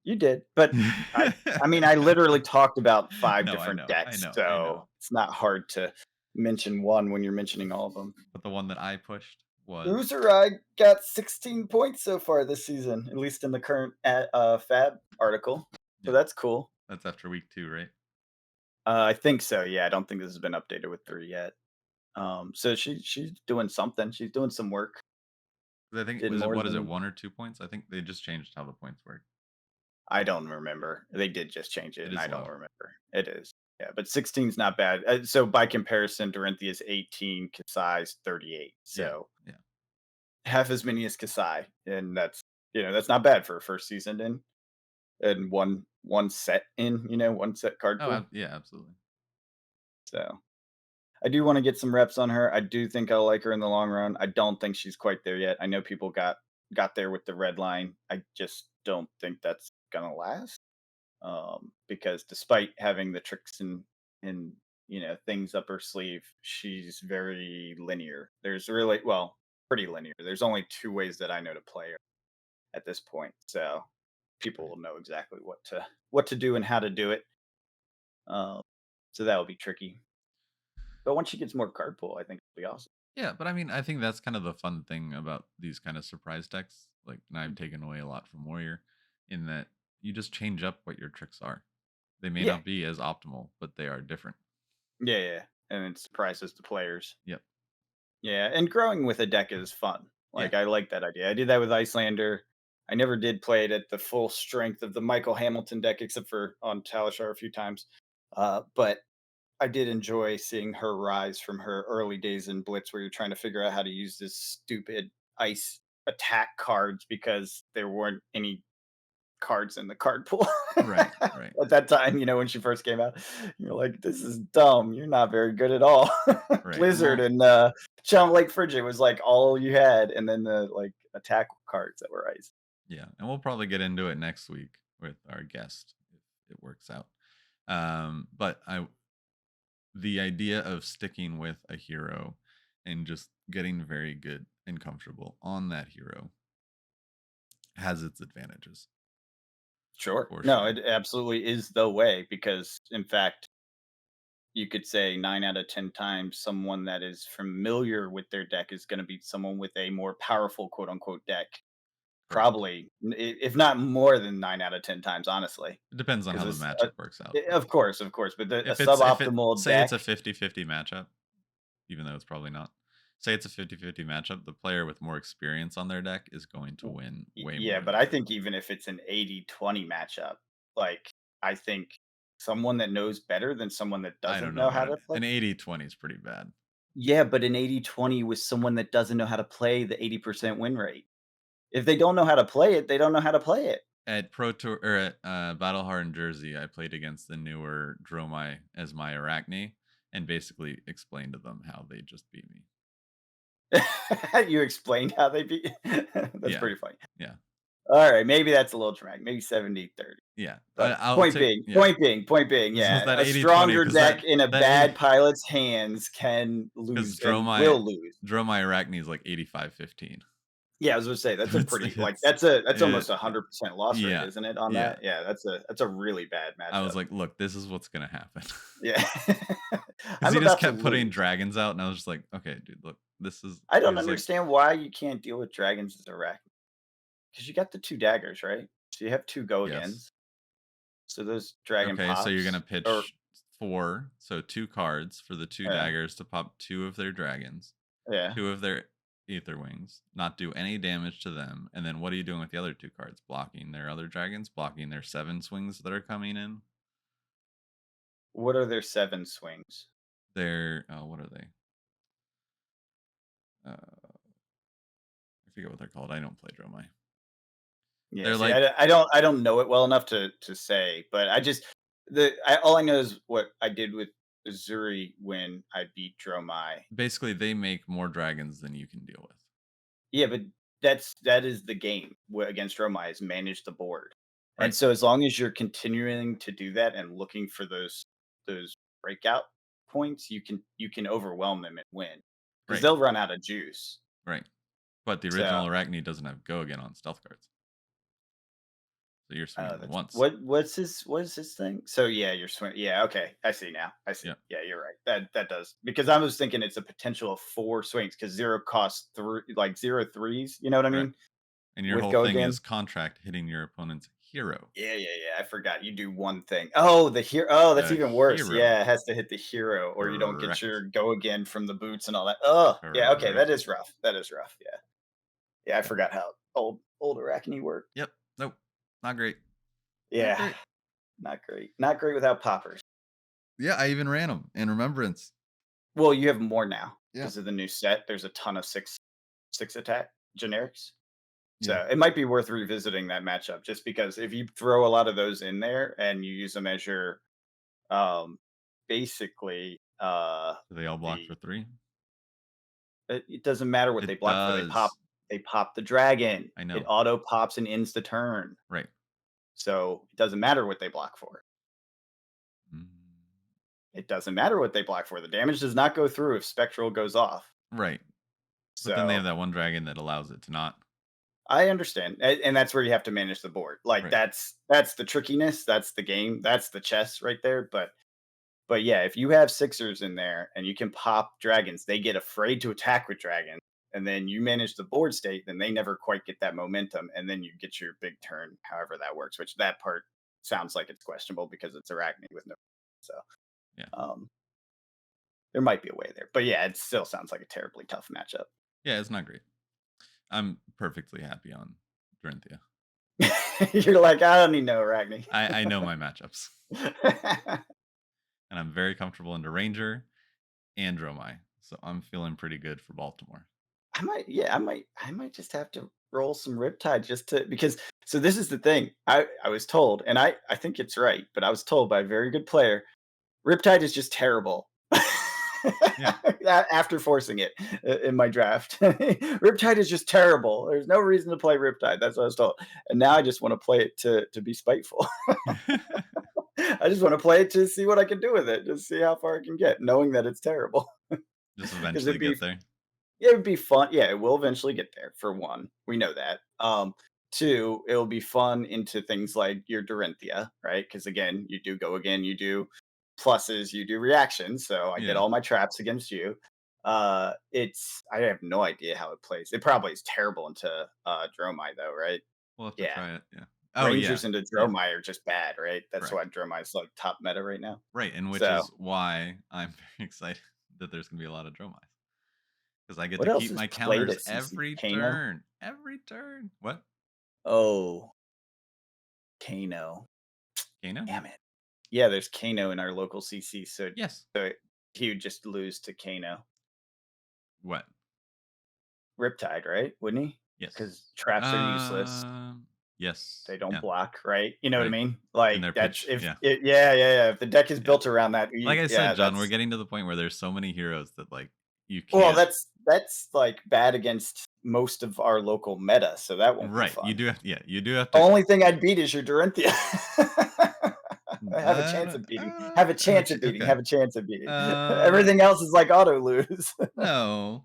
S2: You did, but I mean, I literally talked about 5
S1: No, I
S2: different
S1: know. I
S2: decks,
S1: know. I know.
S2: so it's not hard to mention one when you're mentioning all of them.
S1: But the one that I pushed was
S2: Uzurai got 16 points so far this season, at least in the current Fab article. So
S1: yeah.
S2: that's cool.
S1: That's after week 2, right?
S2: I think so. Yeah, I don't think this has been updated with 3 yet. So she's doing something. She's doing some work.
S1: 'Cause I think
S2: Did more
S1: what is it,
S2: than
S1: 1 or 2 points? I think they just changed how the points work.
S2: I don't remember. They did just change it,
S1: It
S2: and
S1: is
S2: I don't
S1: low.
S2: remember. It is. Yeah, but 16 is not bad. So by comparison, Dorinthia's 18, Kasai's 38.
S1: Yeah.
S2: So
S1: Yeah.
S2: half as many as Kasai, and that's not bad for a first season in and one set in, one set card
S1: Oh,
S2: pool.
S1: yeah, absolutely.
S2: So I do want to get some reps on her. I do think I'll like her in the long run. I don't think she's quite there yet. I know people got there with the red line. I just don't think that's gonna last. Because despite having the tricks and things up her sleeve, she's very linear. There's really pretty linear. There's only 2 ways that I know to play her at this point, so people
S1: Right.
S2: will know exactly what to do and how to do it. Um, so that will be tricky. But once she gets more card pool, I think it'll be awesome.
S1: Yeah, but I mean, I think that's kind of the fun thing about these kind of surprise decks. Like, and I've taken away a lot from Warrior in that you just change up what your tricks are. They may
S2: Yeah,
S1: not be as optimal, but they are different.
S2: yeah, yeah, and it surprises the players.
S1: Yep.
S2: Yeah, and growing with a deck is fun.
S1: Yeah.
S2: Like, I like that idea. I did that with Icelander. I never did play it at the full strength of the Michael Hamilton deck, except for on Talishar a few times. But I did enjoy seeing her rise from her early days in Blitz, where you're trying to figure out how to use this stupid ice attack cards because there weren't any cards in the card pool
S1: Right. Right.
S2: at that time, when she first came out. You're like, this is dumb. You're not very good at all.
S1: Right.
S2: Blizzard
S1: Well,
S2: and Chum Lake Frigid was like all you had, and then the like attack cards that were ice.
S1: yeah, and we'll probably get into it next week with our guest if it works out. But the idea of sticking with a hero and just getting very good and comfortable on that hero has its advantages
S2: Sure.
S1: for
S2: No,
S1: sure.
S2: it absolutely is the way because in fact, you could say 9 out of 10 times someone that is familiar with their deck is going to beat someone with a more powerful quote unquote deck.
S1: Correct.
S2: Probably, if not more than 9 out of 10 times, honestly,
S1: It depends on how
S2: because
S1: the
S2: it's
S1: matchup works out, but
S2: of course, but a
S1: if it
S2: suboptimal
S1: say it's
S2: deck.
S1: a 50-50 matchup, even though it's probably not. Say it's a 50-50 matchup, the player with more experience on their deck is going to win way
S2: Yeah,
S1: more
S2: but
S1: than
S2: I
S1: the other
S2: think
S1: one.
S2: even if it's an 80-20 matchup, like, I think someone that knows better than someone that
S1: I don't
S2: doesn't
S1: know
S2: know how
S1: about
S2: to play.
S1: an 80-20 is pretty bad.
S2: Yeah, but an 80-20 with someone that doesn't know how to play the 80% win rate. If they don't know how to play it, they don't know how to play it.
S1: At Pro Tour or at Battle Hard in Jersey, I played against the newer Dromai as my Arachne and basically explained to them how they just beat me.
S2: You explained how they beat. That's
S1: Yeah.
S2: pretty funny.
S1: Yeah.
S2: All right, maybe that's a little dramatic. Maybe 70-30.
S1: Yeah,
S2: But
S1: I'll take yeah.
S2: point being,
S1: This was
S2: yeah,
S1: that
S2: a
S1: 80-20
S2: stronger
S1: because
S2: deck in a
S1: that 80
S2: bad pilot's hands can
S1: because
S2: lose and will lose.
S1: Dromai Arachne is like 85-15.
S2: Yeah, I was gonna say that's a pretty like
S1: It's
S2: that's
S1: it,
S2: almost 100% loss rate,
S1: yeah,
S2: isn't it? On
S1: yeah.
S2: that, yeah, that's a really bad
S1: I was
S2: matchup.
S1: like, look, this is what's gonna happen.
S2: Yeah,
S1: Because
S2: I'm
S1: he just
S2: about to
S1: kept putting
S2: lose.
S1: dragons out, and I was just like, okay, dude, look, this is.
S2: I
S1: He
S2: don't
S1: was like,
S2: understand why you can't deal with dragons as a rack because you got the two daggers, right? So you have two go
S1: yes.
S2: agains. So those dragon
S1: Okay, so you're gonna
S2: pops or
S1: pitch 4, so 2 cards for the 2
S2: yeah,
S1: daggers to pop 2 of their dragons,
S2: yeah.
S1: 2 of their ether wings, not do any damage to them, and then what are you doing with the other 2 cards? Blocking their other dragons, blocking their 7 swings that are coming in.
S2: What are their 7 swings?
S1: They're oh, what are they? I forget what they're called. I don't play Dromai.
S2: Yeah,
S1: They're
S2: see,
S1: like
S2: I don't know it well enough to say, but I just all I know is what I did with Zuri when I beat Dromai.
S1: basically they make more dragons than you can deal with.
S2: Yeah, but that is the game against Dromai is manage the board. And
S1: Right,
S2: so as long as you're continuing to do that and looking for those breakout points, you can overwhelm them and win because
S1: right,
S2: they'll run out of juice.
S1: right. But the
S2: So
S1: original Arachne doesn't have go again on stealth cards, so you're swinging them
S2: That's
S1: once.
S2: what is his thing? So yeah, you're swing. Yeah, okay, I see now. I see.
S1: Yeah,
S2: Yeah, you're right. That does because I was thinking it's a potential of 4 swings because zero costs three like zero threes. You know what I
S1: correct.
S2: mean?
S1: And your
S2: With
S1: whole
S2: go
S1: thing
S2: again.
S1: is contract hitting your opponent's hero.
S2: Yeah, yeah, yeah. I forgot. You do one thing. Oh, the hero. Oh, that's
S1: The
S2: even worse.
S1: hero.
S2: Yeah, it has to hit the hero, or you don't get your
S1: Correct.
S2: go again from the boots and all that. Oh, yeah. Okay, that
S1: Correct.
S2: is rough. That is rough. Yeah, yeah. I
S1: Yeah.
S2: forgot how old Arachne worked.
S1: Yep. Nope. Not great. Not
S2: Yeah,
S1: great.
S2: not great. Not great without poppers.
S1: Yeah, I even ran them in remembrance.
S2: Well, you have more now
S1: Yeah.
S2: because of the new set. There's a ton of six attack generics.
S1: Yeah.
S2: So it might be worth revisiting that matchup just because if you throw a lot of those in there and you use them as your basically
S1: Do they all block
S2: the
S1: for 3?
S2: it doesn't matter what they
S1: It
S2: block for.
S1: does.
S2: They pop the dragon.
S1: I
S2: It
S1: know.
S2: auto pops and ends the turn.
S1: Right.
S2: So it doesn't matter what they block for.
S1: Mm.
S2: It doesn't matter what they block for. The damage does not go through if spectral goes off.
S1: Right. But then they have
S2: So
S1: that one dragon that allows it to not.
S2: I understand, and that's where you have to manage the board. Like
S1: Right.
S2: that's the trickiness, that's the game, that's the chess right there. But yeah, if you have sixers in there and you can pop dragons, they get afraid to attack with dragons, and then you manage the board state, then they never quite get that momentum, and then you get your big turn, however that works. Which that part sounds like it's questionable because it's Arachne with no. So
S1: Yeah.
S2: um, there might be a way there, but yeah, it still sounds like a terribly tough matchup.
S1: Yeah, it's not great. I'm perfectly happy on Drenthia.
S2: You're like, I don't need no Arachne.
S1: I know my matchups. And I'm very comfortable into Ranger and Dromai. So I'm feeling pretty good for Baltimore.
S2: I might just have to roll some Riptide just to because so this is the thing. I was told, and I think it's right, but I was told by a very good player, Riptide is just terrible.
S1: Yeah.
S2: After forcing it in my draft, Riptide is just terrible. There's no reason to play Riptide. That's what I was told, and now I just want to play it to be spiteful. I just want to play it to see what I can do with it, just see how far I can get, knowing that it's terrible.
S1: Just
S2: Because
S1: eventually get there.
S2: it would be fun. Yeah, it will eventually get there. For one, we know that. Two, it'll be fun into things like your Dorinthia, right? Because again, you do go again, you do pluses, you do reactions. So I get
S1: Yeah.
S2: all my traps against you. It's I have no idea how it plays. It probably is terrible into Dromai though, right?
S1: We'll have to
S2: Yeah.
S1: try it. Yeah. Oh yeah.
S2: Rangers into
S1: Yeah.
S2: Dromai are just bad, right? That's
S1: Correct.
S2: why Dromai's like top meta right now.
S1: Right. And which
S2: So
S1: is why I'm very excited that there's gonna be a lot of Dromais. Because I get
S2: what
S1: to
S2: else
S1: keep
S2: is
S1: my
S2: played
S1: counters
S2: at CC?
S1: every
S2: Kano?
S1: turn. Every turn. What?
S2: Oh, Kano.
S1: Kano?
S2: Damn it. Yeah, there's Kano in our local CC,
S1: Yes.
S2: so he would just lose to Kano.
S1: What?
S2: Riptide, right? Wouldn't he?
S1: Yes.
S2: Because traps are useless.
S1: Um. Yes.
S2: They don't
S1: Yeah.
S2: block, right? You know what I
S1: Right.
S2: mean?
S1: In
S2: Like
S1: their
S2: that's
S1: pitch.
S2: if
S1: Yeah.
S2: it, yeah, yeah, yeah. If the deck is
S1: Yeah.
S2: built around that,
S1: Like I
S2: yeah,
S1: said, John, we're getting to the point where there's so many heroes that like you
S2: well,
S1: can't.
S2: that's like bad against most of our local meta, so that won't be
S1: Right. You
S2: fun.
S1: do have yeah, you do have to
S2: Only thing I'd beat is your Dorinthia. I have a
S1: I
S2: chance
S1: don't
S2: of beating.
S1: I
S2: Have a
S1: don't have a
S2: chance of beating.
S1: okay.
S2: Have a chance of beating.
S1: Uh,
S2: Everything else is like auto lose.
S1: no.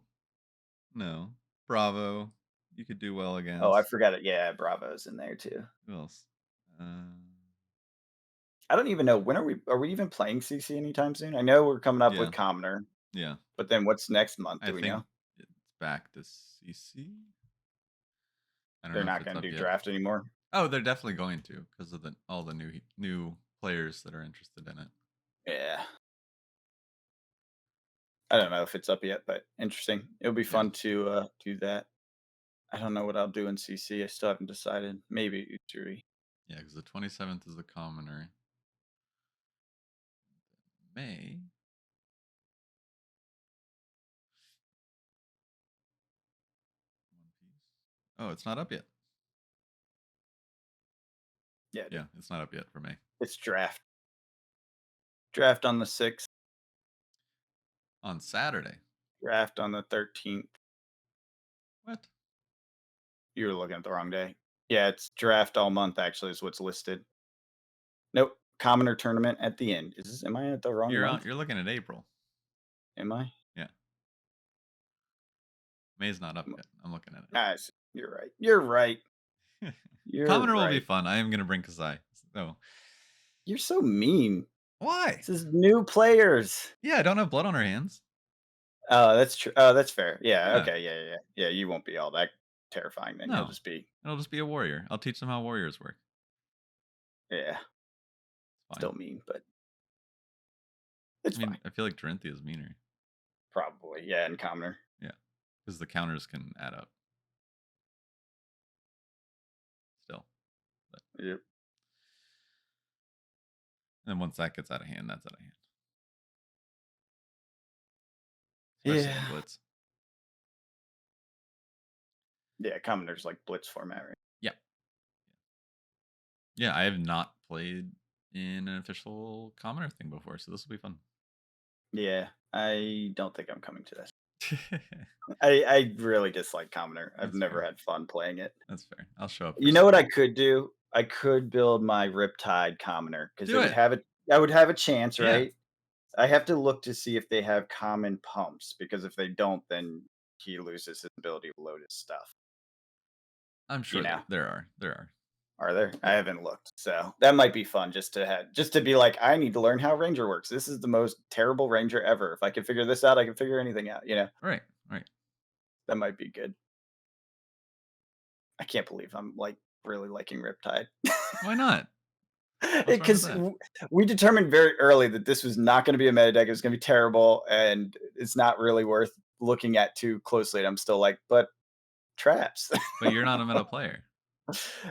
S1: No. Bravo. You could do well
S2: Oh, I
S1: against.
S2: forgot it. Yeah, Bravo's in there too.
S1: Who else? Uh,
S2: I don't even know when are we even playing CC anytime soon? I know we're coming up with
S1: yeah.
S2: Commoner,
S1: Yeah.
S2: but then what's next month?
S1: I
S2: Do we
S1: think
S2: know?
S1: it's back to CC. I don't
S2: They're
S1: know if
S2: not
S1: it's
S2: going to
S1: up
S2: do
S1: yet.
S2: draft anymore.
S1: Oh, they're definitely going to because of the all the new players that are interested in it.
S2: Yeah. I don't know if it's up yet, but interesting. It'll be
S1: Yeah.
S2: fun to do that. I don't know what I'll do in CC. I still haven't decided. Maybe Uturi.
S1: Yeah, because the 27th is the commoner. May. One Piece. Oh, it's not up yet.
S2: Yeah,
S1: Yeah, it's not up yet for May.
S2: it's draft. Draft on the 6th.
S1: On Saturday.
S2: Draft on the 13th.
S1: What?
S2: You were looking at the wrong day. Yeah, it's draft all month, actually, is what's listed. Nope. Commoner tournament at the end. Am I at the wrong month?
S1: You're looking at April.
S2: Am I?
S1: Yeah. May's not up yet. I'm looking at
S2: Guys, you're right. You're right.
S1: it.
S2: You're
S1: Commoner will be
S2: right.
S1: fun. I am gonna bring Kazai. So
S2: You're so mean.
S1: why?
S2: This is new players.
S1: Yeah, I don't have blood on her hands.
S2: Oh, that's true. Oh, that's fair. Yeah.
S1: Yeah.
S2: Okay. Yeah. Yeah. Yeah. You won't be all that terrifying then. You'll
S1: No.
S2: just be,
S1: It'll just be a warrior. I'll teach them how warriors work.
S2: yeah,
S1: It's fine.
S2: still mean, but it's
S1: I mean,
S2: fine.
S1: I feel like Dorinthia is meaner.
S2: Probably. Yeah. And commoner.
S1: Yeah. Because the counters can add up still. But
S2: Yep.
S1: and once that gets out of hand, that's out of hand. Especially in
S2: Yeah.
S1: Blitz.
S2: Yeah. Commoner's like blitz format, right?
S1: Yeah. Yeah, I have not played in an official commoner thing before, so this will be fun.
S2: Yeah. I don't think I'm coming to this. I really dislike commoner. I've
S1: That's
S2: never
S1: fair.
S2: had fun playing it.
S1: That's fair. I'll show up for
S2: You know what I
S1: stream.
S2: could do? I could build my Riptide commoner because
S1: Do
S2: it would
S1: it.
S2: have it. I would have a chance,
S1: Yeah.
S2: right? I have to look to see if they have common pumps because if they don't, then he loses his ability to load his stuff.
S1: I'm
S2: You
S1: sure
S2: know,
S1: there are. There are.
S2: are there? I
S1: Yeah.
S2: haven't looked, so that might be fun just to be like, I need to learn how Ranger works. This is the most terrible Ranger ever. If I can figure this out, I can figure anything out. You know,
S1: Right. Right.
S2: that might be good. I can't believe I'm like really liking Riptide.
S1: Why not? What's wrong with
S2: Because
S1: that?
S2: we determined very early that this was not going to be a meta deck. It was going to be terrible, and it's not really worth looking at too closely. And I'm still like, but traps.
S1: But you're not a meta player.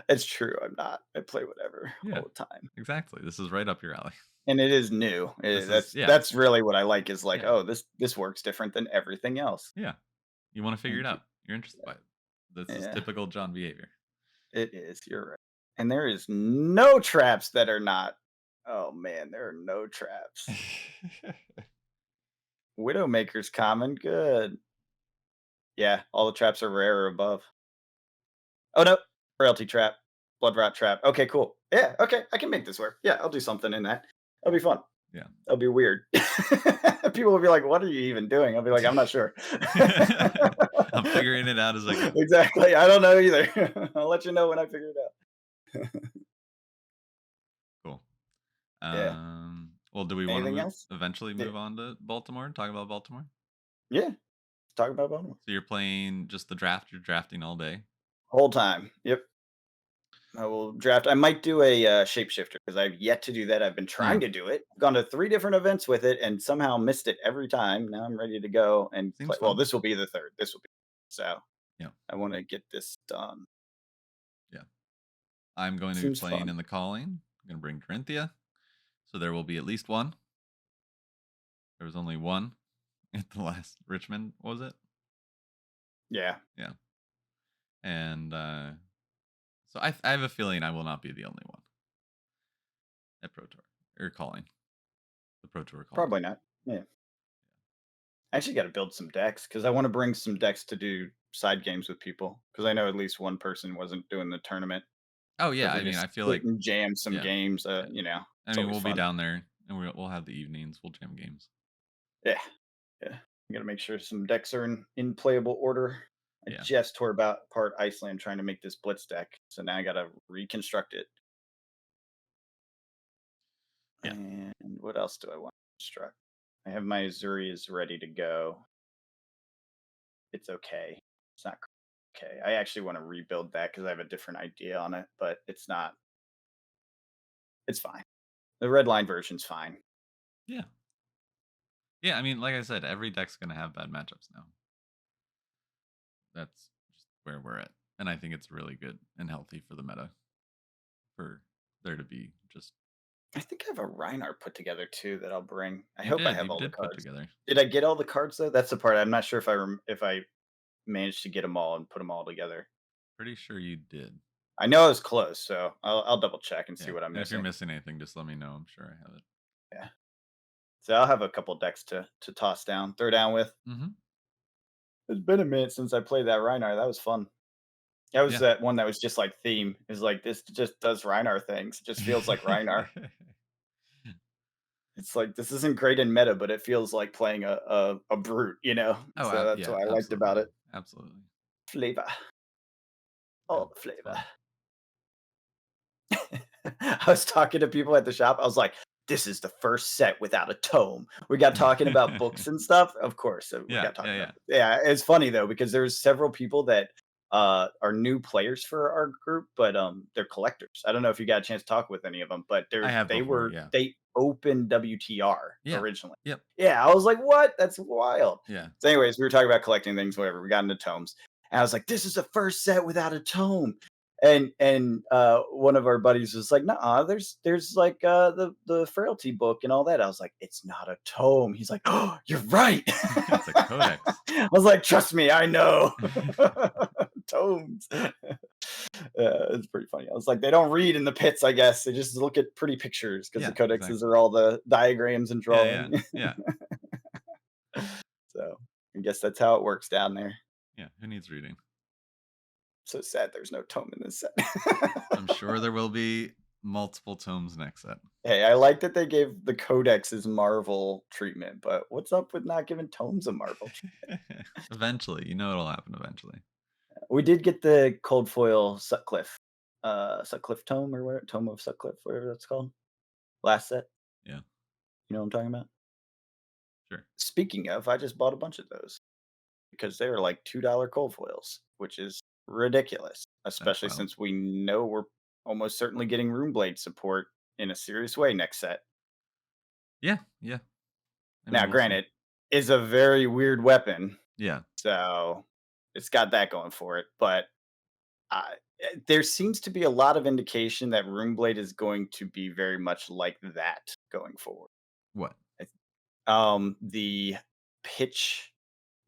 S2: It's true. I'm not. I play whatever
S1: Yeah.
S2: all the time,
S1: Exactly. This is right up your alley.
S2: and it is new.
S1: This is
S2: That's
S1: yeah.
S2: that's really what I like. Is like,
S1: Yeah.
S2: oh, this works different than everything else.
S1: Yeah. You want to figure
S2: And
S1: it out. You're interested by it. This is
S2: yeah,
S1: typical John behavior.
S2: it is. You're right. And there is no traps that are not. Oh man, there are no traps. Widowmaker's common. Good. Yeah, all the traps are rare or above. Oh no, frailty trap, blood rot trap. Okay, cool. Yeah, okay, I can make this work. Yeah, I'll do something in that. That'll be fun.
S1: Yeah.
S2: That'll be weird. People will be like, "What are you even doing?" I'll be like, "I'm not sure."
S1: I'm figuring it out as I go.
S2: Exactly. I don't know either. I'll let you know when I figure it out.
S1: Cool.
S2: Yeah.
S1: Well, do we want to
S2: Anything
S1: move
S2: else?
S1: eventually
S2: Yeah.
S1: move on to Baltimore and talk about Baltimore?
S2: Yeah. Let's talk about Baltimore.
S1: So you're playing just the draft, you're drafting all day.
S2: Whole time. Yep. I will draft. I might do a shapeshifter because I've yet to do that. I've been
S1: Yeah.
S2: trying to do it. Gone to 3 different events with it and somehow missed it every time. Now I'm ready to go and play.
S1: Seems
S2: Well,
S1: fun.
S2: this will be the third. This will be so.
S1: Yeah.
S2: I want to get this done.
S1: Yeah. I'm going to be
S2: Seems
S1: playing
S2: fun.
S1: in the calling. I'm going to bring Dorinthia. So there will be at least one. There was only one at the last Richmond, was it?
S2: Yeah.
S1: Yeah. And so I have a feeling I will not be the only one at Pro Tour or calling the Pro Tour calling.
S2: Probably not. Yeah. I actually got to build some decks because I want to bring some decks to do side games with people because I know at least one person wasn't doing the tournament.
S1: Oh,
S2: So
S1: yeah,
S2: if we
S1: I mean,
S2: just
S1: I feel
S2: sit
S1: like
S2: and jam some
S1: yeah,
S2: games,
S1: yeah. I
S2: it's
S1: mean,
S2: always
S1: we'll be
S2: fun.
S1: down there, and we'll have the evenings, we'll jam games.
S2: Yeah, yeah. I got to make sure some decks are in playable order. I
S1: Yeah,
S2: just tore about apart Iceland trying to make this Blitz deck, so now I got to reconstruct it.
S1: yeah,
S2: And what else do I want to construct? I have my Azurias ready to go. It's okay. It's not okay. I actually want to rebuild that because I have a different idea on it, but it's not. It's fine. The red line version's fine.
S1: yeah. Yeah, I mean, like I said, every deck's gonna have bad matchups now. That's just where we're at, and I think it's really good and healthy for the meta for there to be just
S2: I think I have a Reinhardt put together too that I'll bring. I
S1: you
S2: hope I
S1: did,
S2: have
S1: you
S2: all the
S1: did put
S2: cards.
S1: together.
S2: Did I get all the cards though? That's the part I'm not sure if if I managed to get them all and put them all together.
S1: Pretty sure you did.
S2: I know I was close, so I'll double check and see
S1: Yeah,
S2: what I'm
S1: and if you're
S2: missing.
S1: missing anything, just let me know. I'm sure I have it.
S2: Yeah, so I'll have a couple decks to toss down, throw down with.
S1: Mhm.
S2: It's been a minute since I played that Reinhardt. That was fun. That was
S1: Yeah.
S2: that one that was just like theme. Is like this just does Reinhardt things. It just feels like Reinhardt. It's like this isn't great in meta, but it feels like playing a brute, you know.
S1: Oh,
S2: So that's
S1: yeah,
S2: what I liked about
S1: absolutely,
S2: it.
S1: absolutely.
S2: Flavor,
S1: Yeah,
S2: all the
S1: it's
S2: flavor.
S1: fun.
S2: I was talking to people at the shop. I was like, "This is the first set without a tome." We got talking about books and stuff. Of course, we
S1: Yeah,
S2: got talking
S1: yeah,
S2: about.
S1: yeah.
S2: Yeah, it's funny though because there's several people that are new players for our group, but they're collectors. I don't know if you got a chance to talk with any of them, but
S1: I have before, yeah.
S2: they opened WTR
S1: Yeah.
S2: originally.
S1: Yep.
S2: Yeah, I was like, "What? That's wild."
S1: Yeah.
S2: So, anyways, we were talking about collecting things, whatever. We got into tomes, and I was like, "This is the first set without a tome." And one of our buddies was like, "Nah, there's like the frailty book and all that." I was like, "It's not a tome." He's like, "Oh, you're right."
S1: It's a codex.
S2: I was like, "Trust me, I know." Tomes. It's pretty funny. I was like, "They don't read in the pits, I guess. They just look at pretty pictures because the
S1: Yeah,
S2: codexes
S1: exactly.
S2: are all the diagrams and
S1: Yeah, yeah,
S2: drawing."
S1: yeah,
S2: So I guess that's how it works down there.
S1: yeah. Who needs reading?
S2: So sad there's no tome in this set.
S1: I'm sure there will be multiple tomes next set.
S2: Hey, I like that they gave the codexes Marvel treatment, but what's up with not giving tomes a Marvel
S1: Eventually, you know it'll happen eventually.
S2: We did get the cold foil Sutcliffe, Sutcliffe tome or whatever, Tome of Sutcliffe, whatever that's called. Last set.
S1: Yeah,
S2: You know what I'm talking about?
S1: sure.
S2: Speaking of, I just bought a bunch of those because they were like $2 cold foils, which is ridiculous,
S1: That's
S2: especially
S1: wild.
S2: since we know we're almost certainly getting Runeblade support in a serious way next set.
S1: Yeah, yeah. I mean,
S2: Now,
S1: we'll see.
S2: granted, is a very weird weapon,
S1: Yeah.
S2: so it's got that going for it, but there seems to be a lot of indication that Runeblade is going to be very much like that going forward.
S1: What?
S2: I the pitch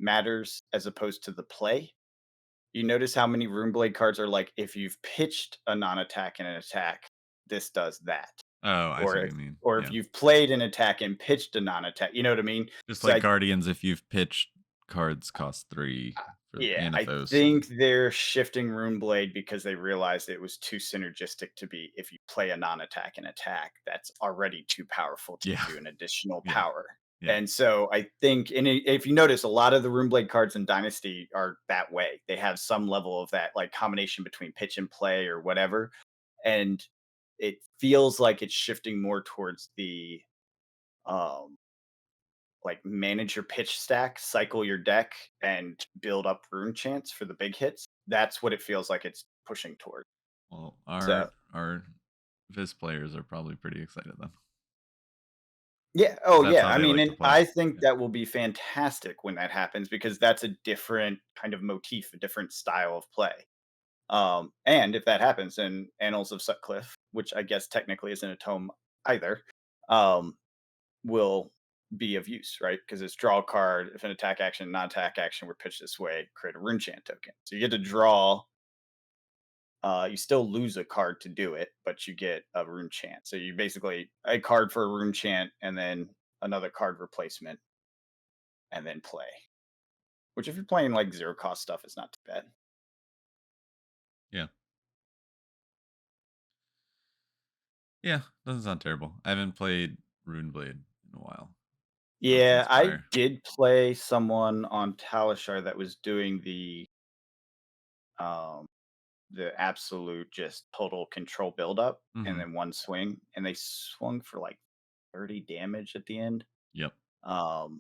S2: matters as opposed to the play. You notice how many Runeblade cards are like, if you've pitched a non-attack and an attack, this does that.
S1: Oh, I see
S2: Or
S1: what
S2: if
S1: you mean.
S2: or if
S1: Yeah.
S2: you've played an attack and pitched a non-attack, you know what I mean?
S1: Just
S2: So
S1: like
S2: I
S1: Guardians, if you've pitched cards cost 3 for
S2: Yeah, I
S1: Anathos
S2: think
S1: and
S2: they're shifting Runeblade because they realized it was too synergistic to be if you play a non-attack and attack, that's already too powerful to
S1: yeah.
S2: give you an additional
S1: Yeah.
S2: power.
S1: Yeah.
S2: And so I think, if you notice, a lot of the Runeblade cards in Dynasty are that way. They have some level of that like combination between pitch and play or whatever. And it feels like it's shifting more towards the um like manage your pitch stack, cycle your deck, and build up rune chance for the big hits. That's what it feels like it's pushing toward.
S1: Well,
S2: So
S1: our Viz players are probably pretty excited then.
S2: yeah,
S1: 'Cause
S2: oh
S1: that's
S2: yeah.
S1: how
S2: I
S1: they
S2: mean,
S1: like to
S2: and
S1: play.
S2: I think
S1: Yeah.
S2: that will be fantastic when that happens because that's a different kind of motif, a different style of play. And if that happens, then Annals of Sutcliffe, which I guess technically isn't a tome either, um, will be of use, right? Because it's draw a card. If an attack action, non-attack action were pitched this way, create a rune chant token. So you get to draw. You still lose a card to do it, but you get a rune chant. So you basically a card for a rune chant and then another card replacement. and then play. Which if you're playing like zero cost stuff, it's not too bad.
S1: Yeah. Yeah, doesn't sound terrible. I haven't played Runeblade in a while. How's
S2: Yeah, I
S1: Inspire?
S2: did play someone on Talishar that was doing um the absolute just total control build up and
S1: Mhm.
S2: then one swing, and they swung for like 30 damage at the end.
S1: Yep.
S2: Um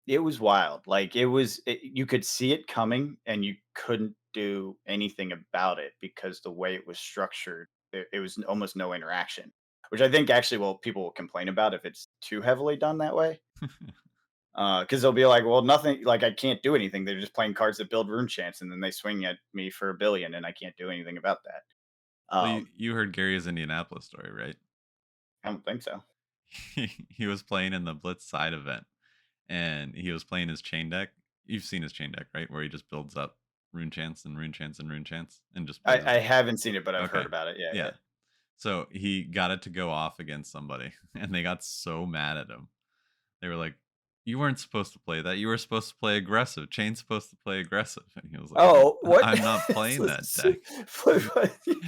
S2: it was wild. Like you could see it coming and you couldn't do anything about it because the way it was structured, it was almost no interaction. Which I think actually, well, people will complain about if it's too heavily done that way. Because they'll be like, well, nothing, like I can't do anything. They're just playing cards that build rune chance, and then they swing at me for a billion, and I can't do anything about that.
S1: Well, you heard Gary's Indianapolis story, right?
S2: I don't think so.
S1: He was playing in the Blitz side event, and he was playing his chain deck. You've seen his chain deck, right? Where he just builds up rune chance and rune chance and rune chance and just plays
S2: I
S1: it.
S2: haven't seen it, but I've heard
S1: Okay.
S2: about it. Yeah,
S1: Yeah.
S2: yeah.
S1: So he got it to go off against somebody, and they got so mad at him. They were like, "You weren't supposed to play that. You were supposed to play aggressive. Chain's supposed to play aggressive." And he was like,
S2: Oh, what?
S1: I'm not playing that deck."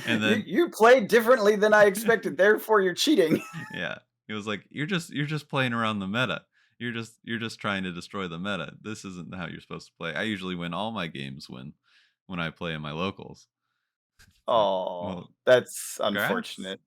S1: And then
S2: You played differently than I expected. Therefore, you're cheating.
S1: yeah, he was like, "You're just playing around the meta. You're just trying to destroy the meta. This isn't how you're supposed to play. I usually win all my games when I play in my locals." It's like,
S2: Oh,
S1: well,
S2: that's
S1: congrats,
S2: unfortunate.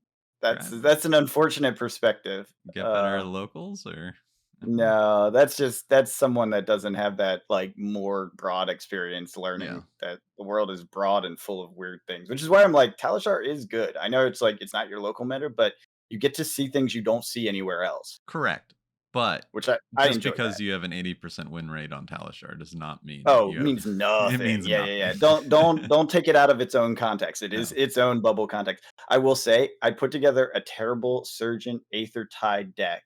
S1: congrats.
S2: That's an unfortunate perspective.
S1: Get better at locals, or I don't know.
S2: No, that's someone that doesn't have that like more broad experience
S1: Yeah,
S2: learning that the world is broad and full of weird things. Which is why I'm like, Talishar is good. I know it's like it's not your local meta, but you get to see things you don't see anywhere else,
S1: correct. But
S2: which I
S1: just
S2: enjoy
S1: because
S2: that.
S1: you have an 80% win rate on Talishar does not mean that
S2: Oh,
S1: you have
S2: means
S1: it
S2: nothing.
S1: means
S2: Yeah, yeah,
S1: nothing.
S2: yeah. Don't take it out of its own context. It is
S1: No.
S2: its own bubble context. I will say I put together a terrible Surgeon Aether Tide deck,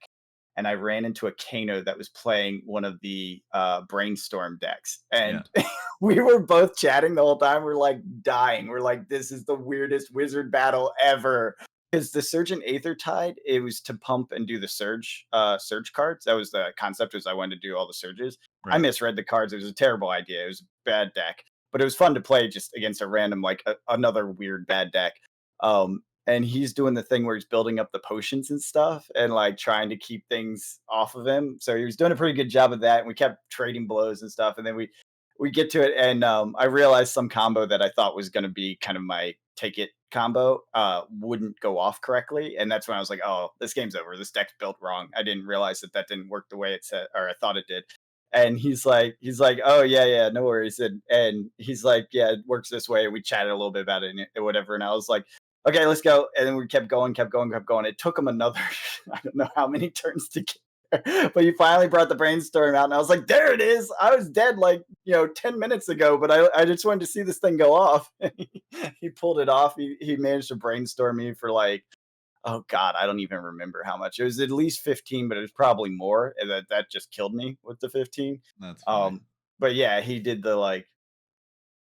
S2: and I ran into a Kano that was playing one of the brainstorm decks.
S1: Yeah.
S2: And we were both chatting the whole time. We're like dying. We're like, this is the weirdest wizard battle ever. Because the Surgeon Aether Tide, it was to pump and do the surge cards. That was the concept, was I wanted to do all the surges. I
S1: Right.
S2: misread the cards. It was a terrible idea. It was a bad deck, but it was fun to play just against a random, like another weird bad deck. And he's doing the thing where he's building up the potions and stuff and like trying to keep things off of him. So he was doing a pretty good job of that. And we kept trading blows and stuff. And then we get to it, and I realized some combo that I thought was going to be kind of my take it combo wouldn't go off correctly, and that's when I was like, "Oh, this game's over. This deck's built wrong." I didn't realize that that didn't work the way it said, or I thought it did. And he's like, "Oh yeah, yeah, no worries." And he's like, "Yeah, it works this way." We chatted a little bit about it and whatever, and I was like, "Okay, let's go." And then we kept going, kept going, kept going. It took him another I don't know how many turns to get but you finally brought the brainstorm out, and I was like, there it is. I was dead like 10 minutes ago, but I just wanted to see this thing go off. He pulled it off. He managed to brainstorm me for like, oh god, I don't even remember how much. It was at least 15, but it was probably more. And that just killed me with the 15.
S1: That's funny.
S2: um but yeah, he did the like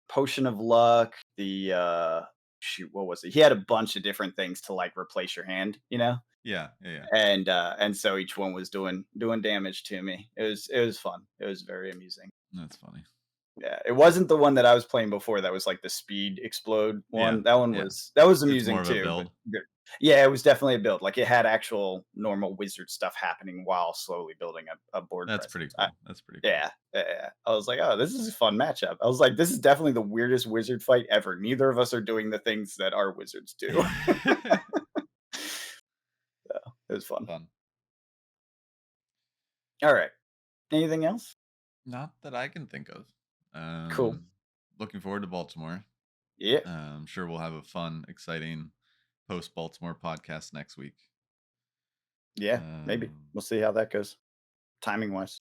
S2: potion of luck, the shoot, what was it? He had a bunch of different things to like replace your hand.
S1: Yeah, yeah, yeah.
S2: And so each one was doing damage to me. It was fun. It was very amusing.
S1: That's funny.
S2: Yeah, it wasn't the one that I was playing before. That was like the speed explode
S1: Yeah,
S2: one. That one
S1: yeah.
S2: was
S1: It's
S2: amusing
S1: more of a
S2: too. But
S1: build.
S2: yeah, it was definitely a build. Like it had actual normal wizard stuff happening while slowly building a board
S1: That's pretty
S2: presence.
S1: cool. That's pretty cool.
S2: Yeah, yeah, yeah. I was like, oh, this is a fun matchup. I was like, this is definitely the weirdest wizard fight ever. Neither of us are doing the things that our wizards do. It was fun.
S1: Fun.
S2: All right. Anything else?
S1: Not that I can think of.
S2: Cool.
S1: Looking forward to Baltimore.
S2: Yeah.
S1: I'm sure we'll have a fun, exciting post Baltimore podcast next week.
S2: Yeah, maybe.
S1: Um,
S2: We'll see how that goes. Timing wise.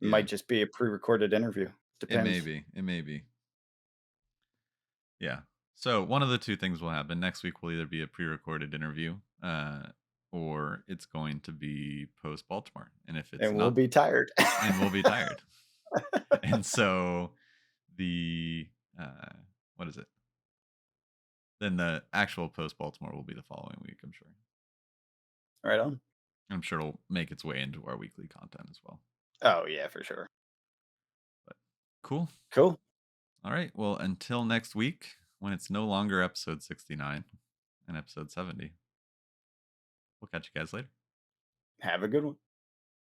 S2: It
S1: yeah,
S2: might just be a pre-recorded interview.
S1: it may
S2: Depends.
S1: be. It may be. Yeah. So one of the two things will happen next week. Will either be a pre-recorded interview, or it's going to be post Baltimore. And if it's
S2: And we'll
S1: not,
S2: be tired.
S1: and we'll be tired. And so the what is it? Then the actual post Baltimore will be the following week. I'm sure.
S2: Right on.
S1: I'm sure it'll make its way into our weekly content as well.
S2: Oh, yeah, for sure.
S1: But cool.
S2: Cool.
S1: All right. Well, until next week, when it's no longer episode 69 and episode 70, we'll catch you guys later.
S2: Have a good one.